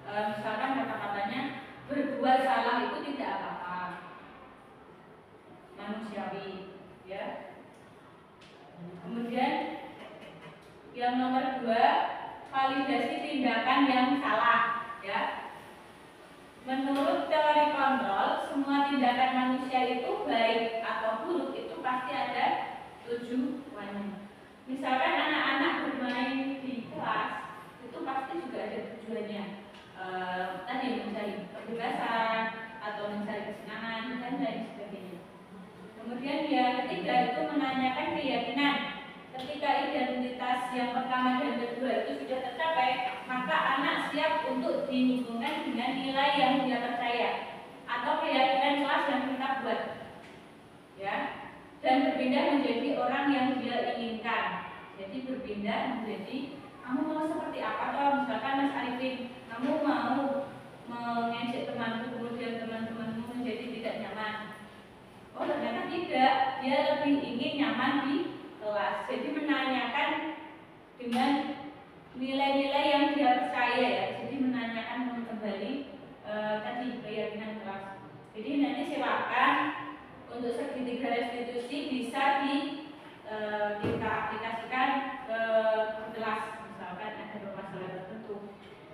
Misalkan kata-katanya, berbuat salah itu tidak apa-apa, manusiawi, ya. Kemudian yang nomor 2, validasi tindakan yang salah, ya. Menurut teori kontrol, semua tindakan manusia itu baik atau buruk itu pasti ada tujuannya. Misalkan anak-anak bermain di kelas itu pasti juga ada tujuannya. Tadi mencari kebebasan atau mencari kesenangan dan lain sebagainya. Kemudian yang ketiga itu menanyakan keyakinan. Ketika identitas yang pertama dan kedua itu sudah tercapai, maka anak siap untuk dihubungkan dengan nilai yang dia percaya atau keyakinan kelas yang kita buat, ya, dan berpindah menjadi orang yang dia inginkan. Jadi berpindah menjadi, kamu mau seperti apa? Atau misalkan Mas Arifin, kamu mau mengejek temanmu, kemudian teman-temanmu menjadi tidak nyaman. Oh ternyata tidak, dia lebih ingin nyaman di kelas. Jadi menanyakan dengan nilai-nilai yang dia percaya, ya. Jadi menanyakan kembali tadi keyakinan kelas. Jadi nanti silakan untuk segitiga restitusi bisa kita aplikasikan ke kelas, misalkan ada permasalahan tertentu.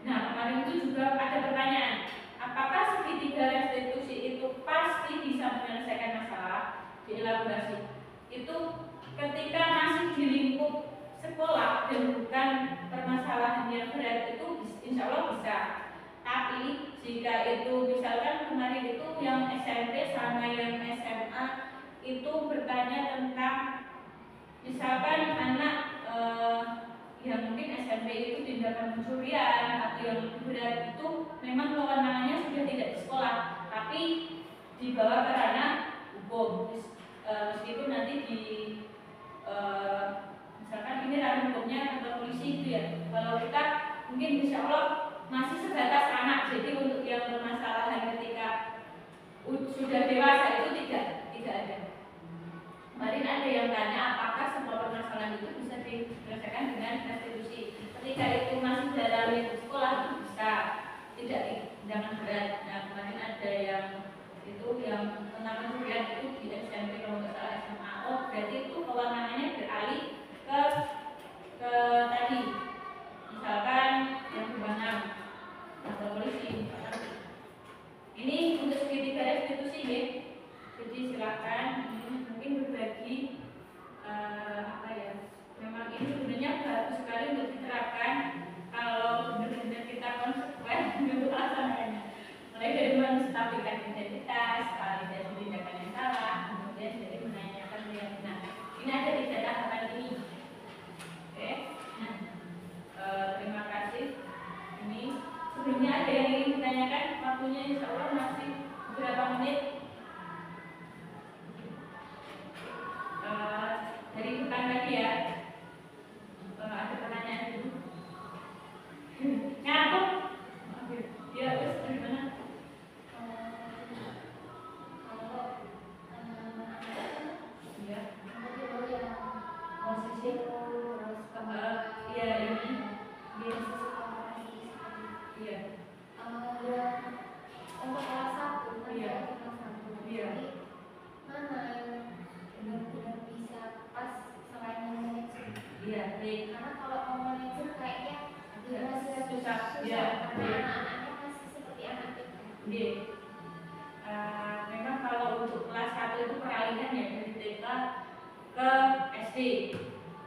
Nah kemarin itu juga ada pertanyaan, apakah segitiga restitusi itu pasti bisa menyelesaikan masalah? Dielaborasi. Itu ketika masih di lingkup sekolah dan bukan permasalahan yang berat itu insya Allah bisa. Tapi jika itu misalkan kemarin itu yang SMP sama yang SMA itu bertanya tentang misalkan anak yang mungkin SMP itu tindakan pencurian atau yang lebih berat itu memang kewenangannya sudah tidak di sekolah, tapi dibawa ke ranah hukum. Meskipun nanti di misalkan ini ranah hukumnya atau polisi itu ya. Kalau kita mungkin insya Allah masih sebatas anak, jadi untuk yang permasalahan ketika sudah dewasa itu tidak ada. Kemarin ada yang tanya apakah semua permasalahan itu bisa diselesaikan dengan restitusi. Ketika itu masih dalam lingkup sekolah itu bisa, tidak jangan berat. Nah kemarin ada yang itu yang tentang pencurian itu di SMP kalau nggak salah SMA. Oh berarti itu kewenangannya beralih ke tadi misalkan yang berwenang atau polisi. Ini untuk segitiga restitusi ya. Jadi silakan mungkin berbagi apa ya. Memang ini sebenarnya bagus sekali untuk diterapkan kalau benar-benar kita konsekuen untuk melaksanakannya. Mulai dari menstabilkan identitas, validasi tindakan yang salah, kemudian dari menanyakan keyakinan. Ini ada di catatan ini. Oke. Nah, terima kasih. Ini sebelumnya ada yang ingin ditanyakan, waktunya insya Allah masih beberapa menit. Dari bukan tadi ya, ada pertanyaan dulu. Ngantuk? Ya, terus dari mana? Ya. Posisi ya ini. Iya. Untuk kelas 1 Iya. Iya. Mana yang benar-benar bisa pas selain yang manajer? Iya, baik. Karena kalau mau manajer kayaknya masih Susah. susah Iya. karena anak-anaknya masih seperti anak kita. Iya. Memang kalau untuk kelas 1 itu peralihan ya dari TK ke SD.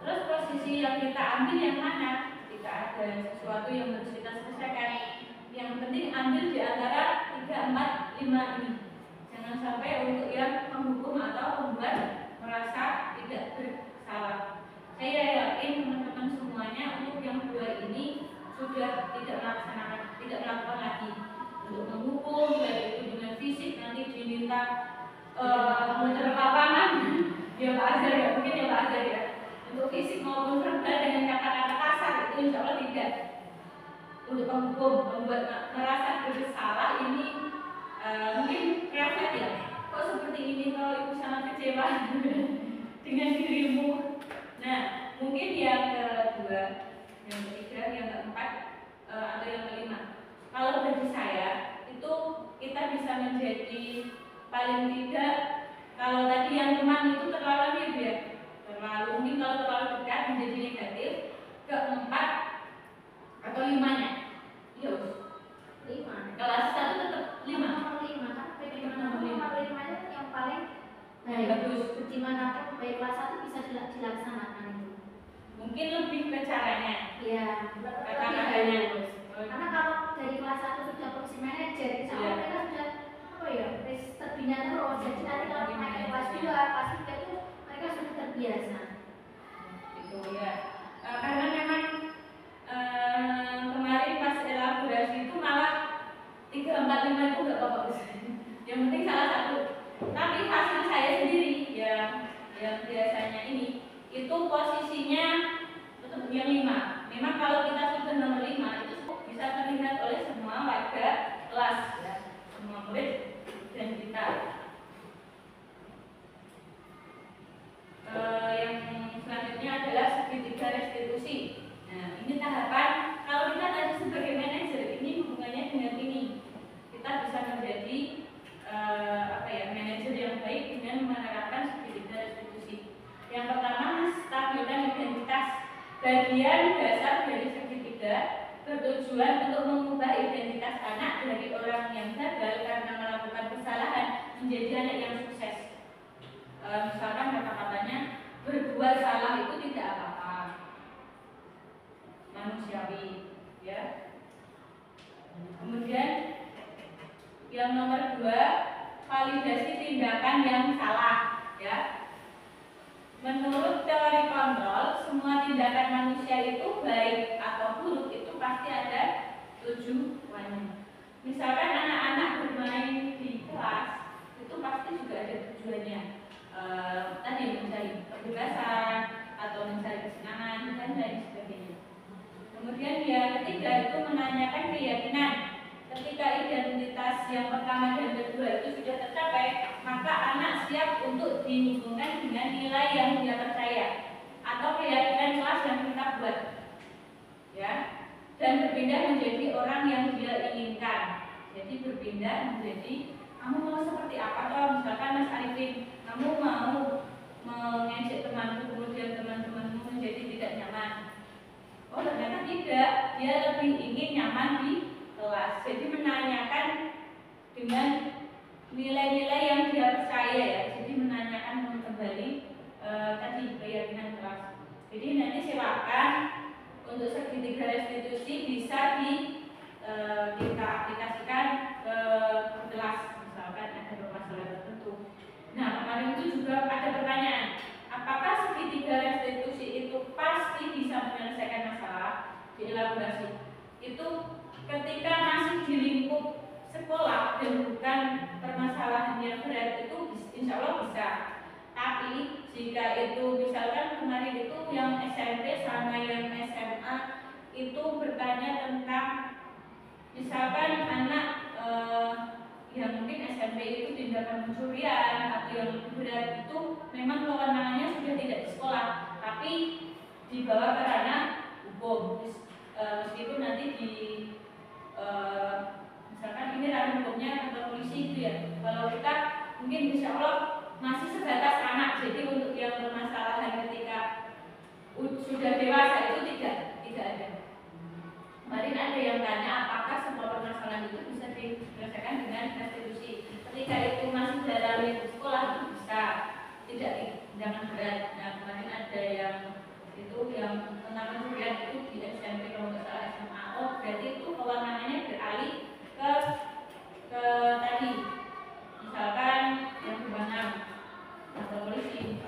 Terus posisi yang kita ambil yang mana? Ketika ada sesuatu yang harus kita selesaikan, yang penting ambil di antara 3, 4, 5 ini. Jangan sampai untuk yang menghukum atau membuat merasa tidak bersalah. Saya yakin teman-teman semuanya untuk yang 2 ini sudah tidak melakukan lagi. Untuk menghukum, baik itu dengan fisik nanti diminta muter lapangan. Ya Pak Azhar ya, mungkin ya Pak Azhar ya. Untuk fisik maupun verbal dengan kata-kata kasar itu insya Allah tidak. Untuk menghukum, membuat merasa bersalah ini mungkin refleks ya. Kok seperti ini kalau ibu sangat kecewa dengan dirimu. Nah, mungkin yang kedua, yang ketiga, yang keempat, atau yang kelima. Kalau bagi saya itu kita bisa menjadi paling tidak, kalau tadi yang teman itu terlalu ya, terlalu mungkin kalau terlalu dekat menjadi negatif. Keempat atau limanya, iya 5. kelas 1 tetap 5. Nomor 5 kan nomor 5 itu yang paling bagus. Dimanapun baik kelas 1 bisa dilaksanakan itu. Mungkin lebih ke caranya. Iya. Kata-katanya. Karena kalau dari kelas 1 sudah posisi manajer, insya Allah mereka sudah apa ya, terbina terus. Jadi nanti kalau naik kelas 2, kelas 3 itu mereka sudah terbiasa. Gitu ya. Karena memang kemarin pas elaborasi itu malah 3, 4, 5 itu nggak bagus. Yang penting salah satu. Tapi hasil saya sendiri yang biasanya ini itu posisinya tetap yang 5. Memang kalau kita sudah nomor 5 itu bisa terlihat oleh semua warga kelas ya, semua murid dan kita. Yang selanjutnya adalah segitiga restitusi. Nah, ini tahapan kalau kita tadi sebagai manajer ini hubungannya dengan ini. Kita bisa menjadi manajer yang baik dengan menerapkan segitiga restitusi. Yang pertama, stabilkan identitas. Bagian dasar dari segitiga bertujuan untuk mengubah identitas anak dari orang yang gagal karena melakukan kesalahan menjadi anak yang sukses. Misalkan kata-katanya berbuat salah itu tidak apa-apa, manusiawi, ya. Kemudian yang nomor 2, validasi tindakan yang salah, ya. Menurut teori kontrol, semua tindakan manusia itu baik atau buruk itu pasti ada tujuannya. Misalkan anak-anak bermain di kelas itu pasti juga ada tujuannya. Tadi mencari kebebasan atau mencari kesenangan dan lain sebagainya. Kemudian yang ketiga itu menanyakan keyakinan. Ketika identitas yang pertama dan kedua itu sudah tercapai, maka anak siap untuk dihubungkan dengan nilai yang dia percaya atau keyakinan kelas yang kita buat, ya, dan berpindah menjadi orang yang dia inginkan. Jadi berpindah menjadi kamu mau seperti apa? Atau misalkan Mas Arifin, kamu mau mengejek temanmu, kemudian teman-temanmu menjadi tidak nyaman. Oh ternyata tidak, dia lebih ingin nyaman di kelas. Jadi menanyakan dengan nilai-nilai yang dia percaya, ya. Jadi menanyakan kembali tadi keyakinan kelas. Jadi nanti silakan untuk segitiga restitusi bisa kita aplikasikan ke kelas, misalkan ada permasalahan tertentu. Nah kemarin itu juga ada pertanyaan, apakah segitiga restitusi itu pasti bisa menyelesaikan masalah di elaborasi? Itu ketika masih di lingkup sekolah dan bukan permasalahan yang berat itu insya Allah bisa. Tapi jika itu misalkan kemarin itu yang SMP sama yang SMA itu bertanya tentang misalkan anak yang mungkin SMP itu tindakan pencurian atau yang lebih berat itu memang kewenangannya sudah tidak di sekolah, tapi dibawa ke ranah hukum. Meskipun nanti di misalkan ini ranah hukumnya kantor polisi itu ya. Kalau kita mungkin insya Allah masih sebatas anak, jadi untuk yang permasalahan ketika sudah dewasa itu tidak ada. Kemarin ada yang tanya apakah semua permasalahan itu bisa diselesaikan dengan restitusi. Ketika itu masih dalam lingkup sekolah itu bisa, tidak jangan berat. Nah kemarin ada yang itu yang tentang pencurian itu di SMP kalau nggak salah SMA. Oh berarti itu kewenangannya beralih ke tadi misalkan yang berwenang atau polisi.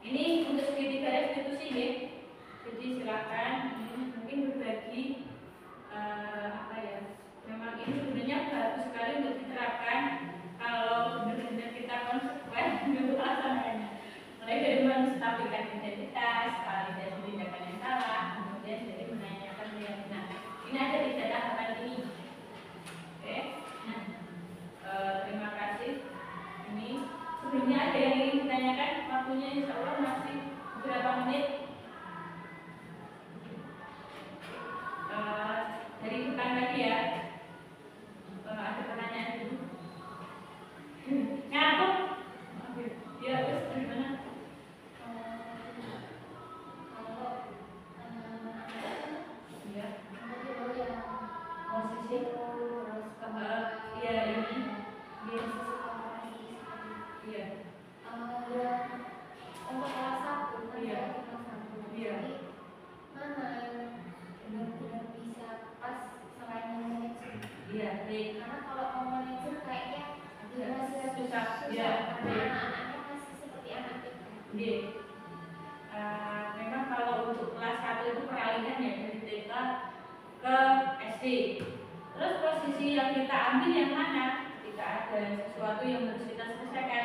Ini untuk segitiga restitusi ya. Jadi silakan mungkin berbagi memang ini sebenarnya bagus sekali untuk diterapkan kalau benar-benar kita konsekuen untuk melaksanakannya. Mulai dari menstabilkan identitas, validasi tindakan yang salah, kemudian dari menanyakan keyakinan. Ini ada di tahapan ini. Oke. Nah, terima kasih. Ini sebelumnya ada yang ingin ditanyakan, waktunya insya Allah masih beberapa menit. Dari depan lagi ya. Ada pertanyaan dulu. Nyambung. Ya, terus gimana? Ya. Posisi iya ini. Iya. Untuk kelas 1 Iya. Iya. Mana yang benar-benar bisa pas selain yang manajer? Iya, baik. Karena kalau manajer kayak ya, karena anak-anaknya masih seperti anak kita. Oke. Memang kalau untuk kelas 1 itu peralihan ya dari TK ke SD. Terus posisi yang kita ambil yang mana? Ketika ada sesuatu yang harus kita selesaikan,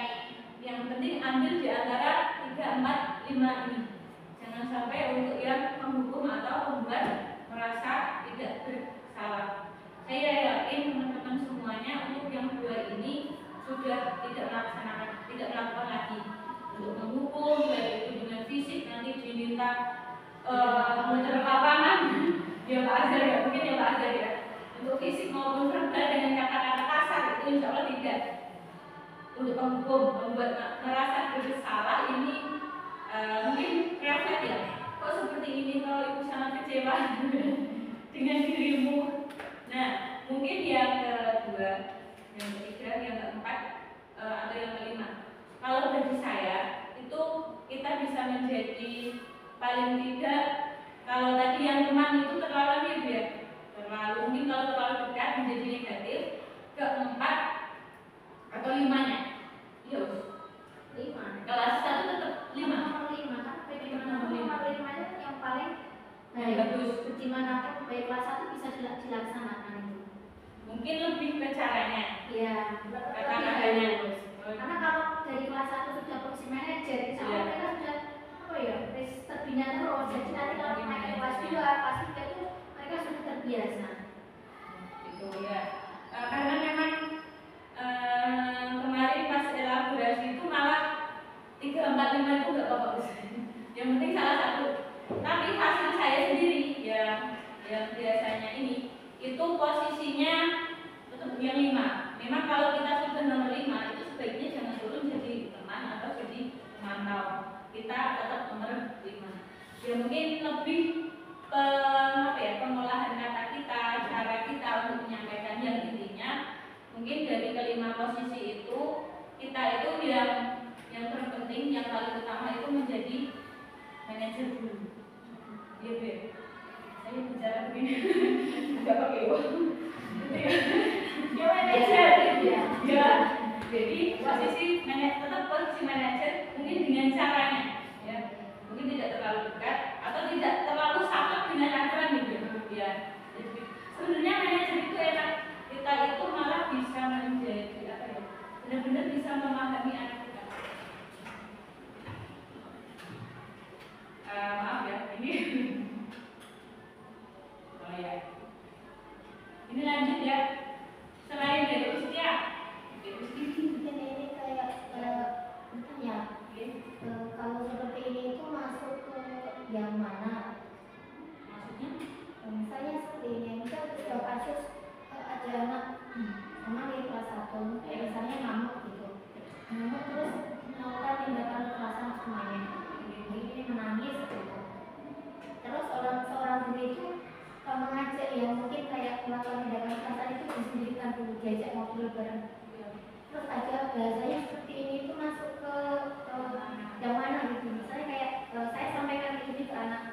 yang penting ambil di antara 3, 4, 5 ini. Jangan sampai untuk yang menghukum atau membuat merasa tidak bersalah. Saya yakin teman-teman semuanya untuk yang 2 ini sudah tidak melakukan lagi. Untuk menghukum, baik itu dengan fisik, nanti diminta muter lapangan. Ya Pak Azhar ya, mungkin ya Pak Azhar ya. Untuk fisik maupun verbal dengan kata-kata kasar itu insya Allah tidak. Untuk menghukum, membuat merasa bersalah ini mungkin refleks ya. Kok seperti ini kalau ibu sangat kecewa dengan dirimu. Nah, mungkin yang kedua, yang ketiga, yang keempat, atau yang kelima. Kalau bagi saya itu kita bisa menjadi paling tidak, kalau tadi yang teman itu terlalu ya, terlalu mungkin kalau terlalu dekat menjadi negatif. Keempat atau limanya, ya 5. kelas 1 tetap 5. Nomor 5 kan nomor 5 yang paling Bagus. dimanapun baik kelas 1 bisa dilaksanakan itu. Mungkin lebih ke caranya. Iya, Kata-katanya. karena kalau dari kelas 1 sudah posisi manajer, insya Allah mereka sudah terbina terus. Jadi nanti kalau naik kelas 2, kelas 3 itu mereka sudah terbiasa. Gitu ya. Karena memang kemarin pas elaborasi itu malah 3, 4, 5 itu nggak bagus. Yang penting salah satu. Tapi hasil saya sendiri yang biasanya ini itu posisinya tetap yang 5. Memang kalau kita sudah nomor 5 itu sebaiknya jangan turun jadi teman atau jadi pemantau. Kita tetap nomor 5. Ya mungkin lebih pengolahan kata kita, cara kita untuk menyampaikan yang intinya. Mungkin dari kelima posisi itu kita itu yang terpenting, yang paling utama itu menjadi manajer dulu. Iya Bu. Saya bicara begini nggak pakai uang. Ya manajer ya. Jadi posisi tetap posisi manajer mungkin dengan caranya ya. Mungkin tidak terlalu dekat atau tidak terlalu saklek dengan aturan gitu ya. Jadi, sebenarnya manajer itu enak, kita itu malah bisa menjadi apa ya, benar-benar bisa memahami anak kita. Maaf ya, ini oh ya, ini lanjut ya. Selain dari usia, Mungkin ini kayak bertanya, kalau seperti ini itu masuk ke yang mana? maksudnya Misalnya seperti ini, kita sudah kasus ada anak sama di kelas 1, misalnya ngamuk gitu, ngamuk terus melakukan tindakan kekerasan semuanya, ini menangis gitu. Terus seorang guru itu mengajak yang mungkin kayak melakukan tindakan kekerasan itu disendirikan dulu, diajak ngobrol bareng. Terus ada bahasanya seperti ini itu masuk ke yang mana gitu. Misalnya kayak saya sampaikan ini ke anak,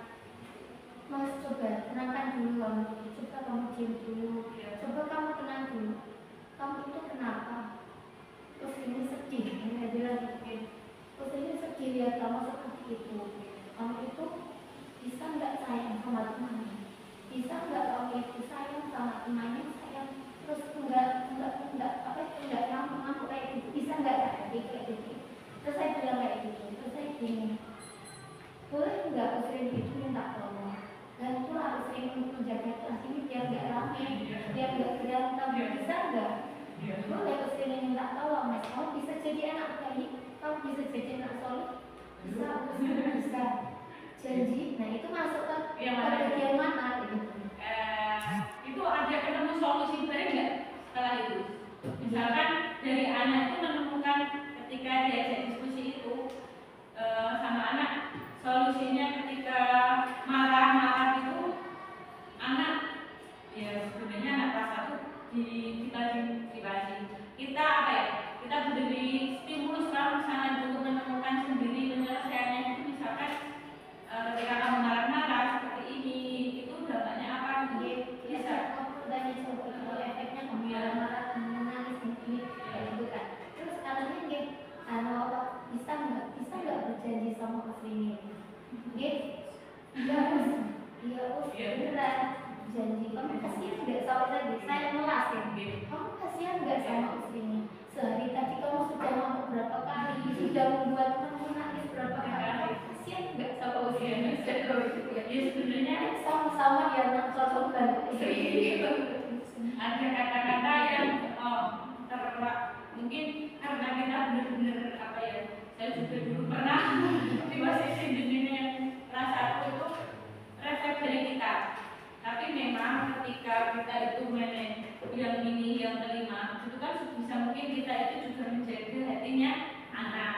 Mas coba tenangkan dulu kamu, coba kamu diam dulu, coba kamu tenang dulu, kamu itu kenapa? Terus ini sedih, ini saya bilang gitu. Terus ini sedih lihat kamu seperti itu. Kamu itu bisa nggak sayang sama temannya? Bisa nggak kamu itu sayang sama temannya, sayang terus enggak ngamuk kayak gitu, bisa nggak kayak gitu? Terus saya bilang kayak gitu, terus saya gini, boleh nggak aku sering gitu minta tolong? Dan itu harus sering menjaga kelas ini biar nggak rame, biar nggak berantem, bisa nggak? Boleh aku sering minta tolong, Mas. Kamu bisa jadi anak baik, kamu bisa jadi anak solid, bisa, bisa. Janji, nah itu masuk ke bagian mana gitu? itu ada ketemu solusi bareng nggak setelah itu? Misalkan dari anak itu menemukan ketika diajak diskusi itu sama anak, solusinya ketika marah-marah itu anak ya sebenarnya anak kelas 1 dikasih kita apa ya, kita beri stimulus kamu sangat untuk menemukan sendiri penyelesaiannya itu. Misalkan ketika kamu marah-marah seperti ini, itu dampaknya apa gitu? Bisa Dan itu efeknya kamu marah-marah, menangis, ini kayak gitu kan. Terus katanya muslimin. Nggih. Iya, Us. Iya, Us. Beneran. Janji kamu kasihan nggak sama tadi? Saya melas ya. Kamu kasihan nggak sama muslimin? Sehari tadi kamu sudah ngomong berapa kali, sudah membuat kamu nangis berapa kali? Kasihan nggak sama muslimin? Ya sebenarnya Sama-sama ya nonton bantu ada kata-kata yang mungkin karena kita benar-benar apa ya, saya juga dulu pernah di posisi dunia rasa aku itu refleks dari kita, tapi memang ketika kita itu manage yang ini yang kelima itu kan bisa mungkin kita itu juga menjaga hatinya anak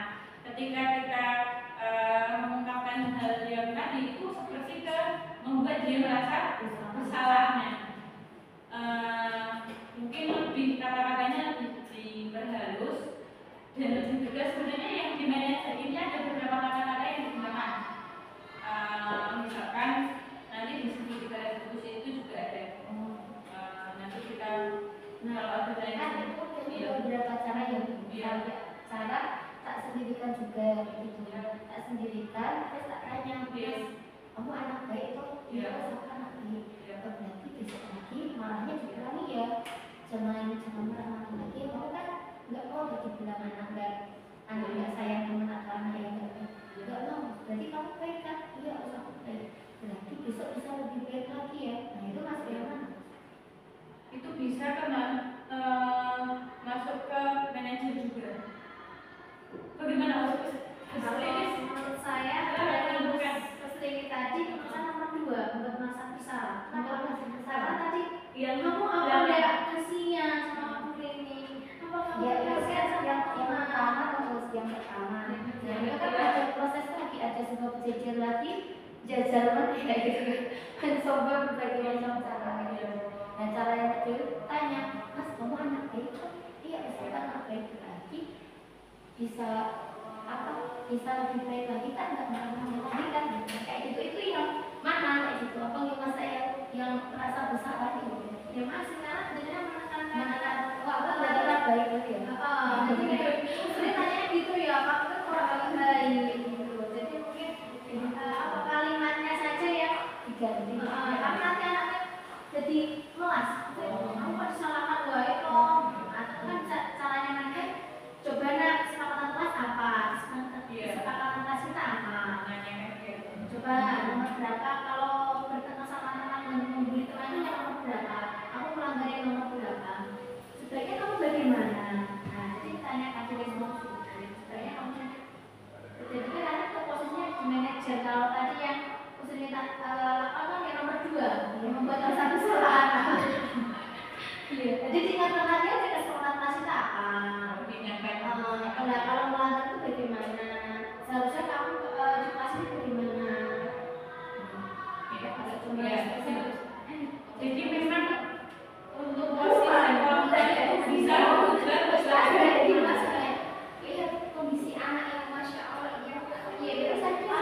ketika kita mengungkapkan hal yang tadi itu seperti ke membuat dia merasa bersalahnya. Mungkin lebih kata-katanya lebih diperhalus dan lebih juga sebenarnya yang dimanage ini ada beberapa kata-kata yang digunakan. Misalkan nanti di sini kita diskusi itu juga ada. Nanti kita kalau ada lain beberapa cara yang cara tak sendirikan juga gitu, tak sendirikan terus tak tanya kamu anak baik kok? Iya, aku anak baik. Berarti besok lagi marahnya juga lagi ya. Jangan marah lagi. Kamu kan nggak mau dibilang anak nggak sayang teman atau anak yang nggak mau. Berarti kamu baik kan? Iya, aku baik. Berarti besok bisa lebih baik lagi ya. Nah itu masuk yang mana? Itu bisa karena masuk ke manajer juga. Bagaimana masuk ke menurut saya keselingkuh tadi keputusan nomor 2 untuk merasa bersalah. Untuk merasa bersalah tadi yang kamu ada kasihan sama aku ini. Apa kamu kasihan sama yang pertama terus yang pertama. Nah itu kan ada proses lagi, ada sebuah berjejer lagi, jajar mana ya gitu. Dan coba berbagai macam cara gitu. Nah cara yang kedua tanya, Mas kamu anak baik kok? Iya, saya anak baik lagi. Bisa lebih baik lagi kan, nggak marah-marah lagi kan, kayak gitu. Itu yang mana kayak gitu, apa yang saya yang merasa bersalah gitu ya. Mas sekarang dengan menekan apa adalah baik gitu ya. Jadi sering tanya gitu ya, apa itu kurang baik gitu. Jadi mungkin apa kalimatnya saja ya diganti. Karena nanti anaknya jadi melas. Kamu kok disalahkan wae kok. Atau kan caranya nanti coba nak kesepakatan kelas apa? Kesepakatan kelas kita apa? Coba nomor berapa kalau bertemu sama teman membuli temannya nomor berapa? Aku melanggar yang nomor berapa? Sebaiknya kamu bagaimana? Nah, jadi tanyakan tulis maksud. Sebaiknya kamu jadi kan ada tuh posisinya di manajer. Kalau tadi yang posisinya apa yang nomor 2 yang membuat rasa kesalahan. Iya, jadi tinggalkan lagi aja kesepakatan kelas kita apa? Nah, kalau melanggar itu bagaimana? Seharusnya kamu di kelas ini bagaimana? Jadi memang untuk posisi bisa berubah. Iya, kondisi anak yang masya Allah iya terus saja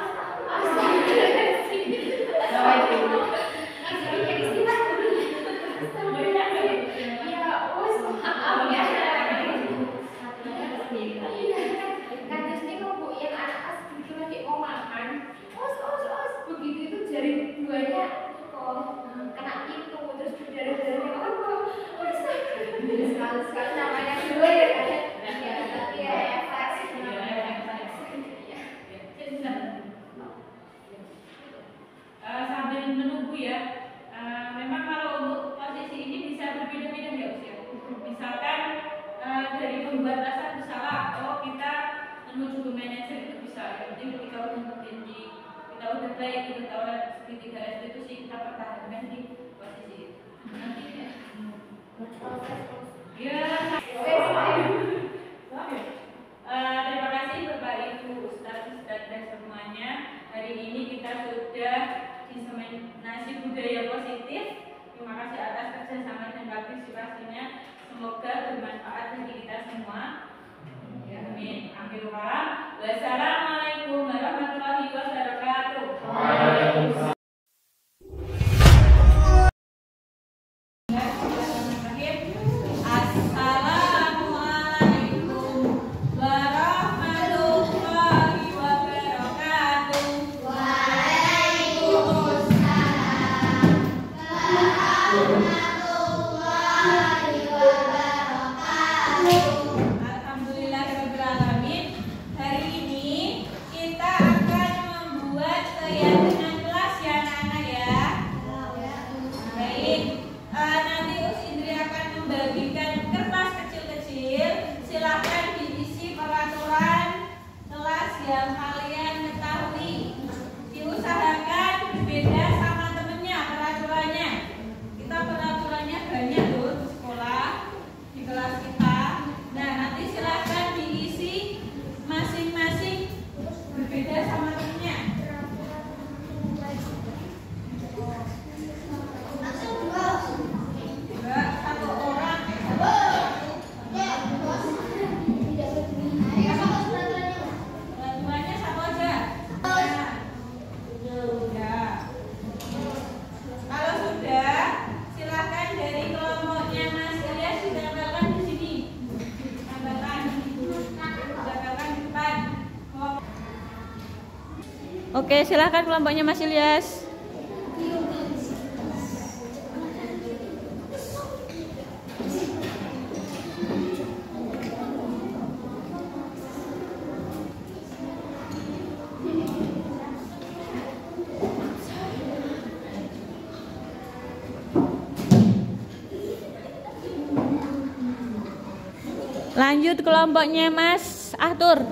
sekali namanya dua ya kan ya tapi ya sambil menunggu ya, memang kalau untuk posisi ini bisa berbeda-beda ya usia. Misalkan dari membuat rasa bersalah atau kita menuju ke manajer itu bisa. Yang penting ketika udah berjanji, kita udah baik, kita tahu segitiga restitusi, kita pertahankan di posisi itu. Nanti ya. Terima kasih Bapak Ibu Ustaz dan semuanya. Hari ini kita sudah diseminasi budaya positif. Terima kasih atas kerjasama dan partisipasinya. Semoga bermanfaat bagi kita semua. Ya, amin. Akhirul kalam. Wassalamualaikum warahmatullahi wabarakatuh. Waalaikumsalam. Assalamualaikum warahmatullahi wabarakatuh. yang kalian ketahui. Diusahakan berbeda sama temennya peraturannya. Kita peraturannya banyak loh di sekolah, di kelas kita. Nah, nanti silahkan diisi masing-masing berbeda sama temennya. Enggak, satu orang. Peraturannya satu aja. Nah, sudah. Kalau sudah, silakan dari kelompoknya Mas Ilyas ditempelkan di sini. Tempelkan di depan. Oke, silakan kelompoknya Mas Ilyas. Lanjut kelompoknya Mas Arthur.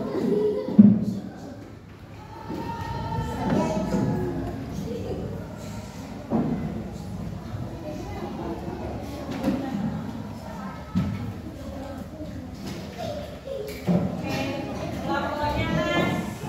Kelompoknya Mas Mati.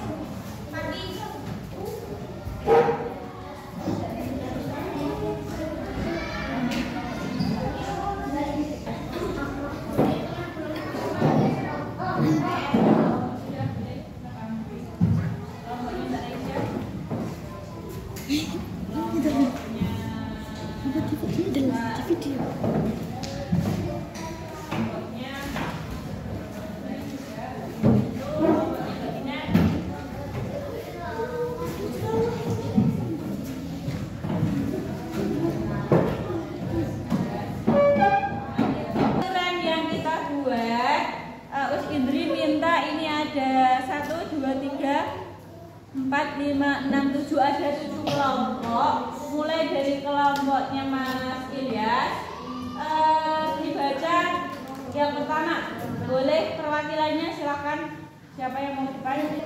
Aturan yang kita buat, Us Indri minta ini ada 1, 2, 3, 4, 5, 6, 7, ada 7 kelompok. Mulai dari kelompoknya Mas Ilyas, dibaca yang pertama. Boleh perwakilannya, silakan. Siapa yang mau dipanggil?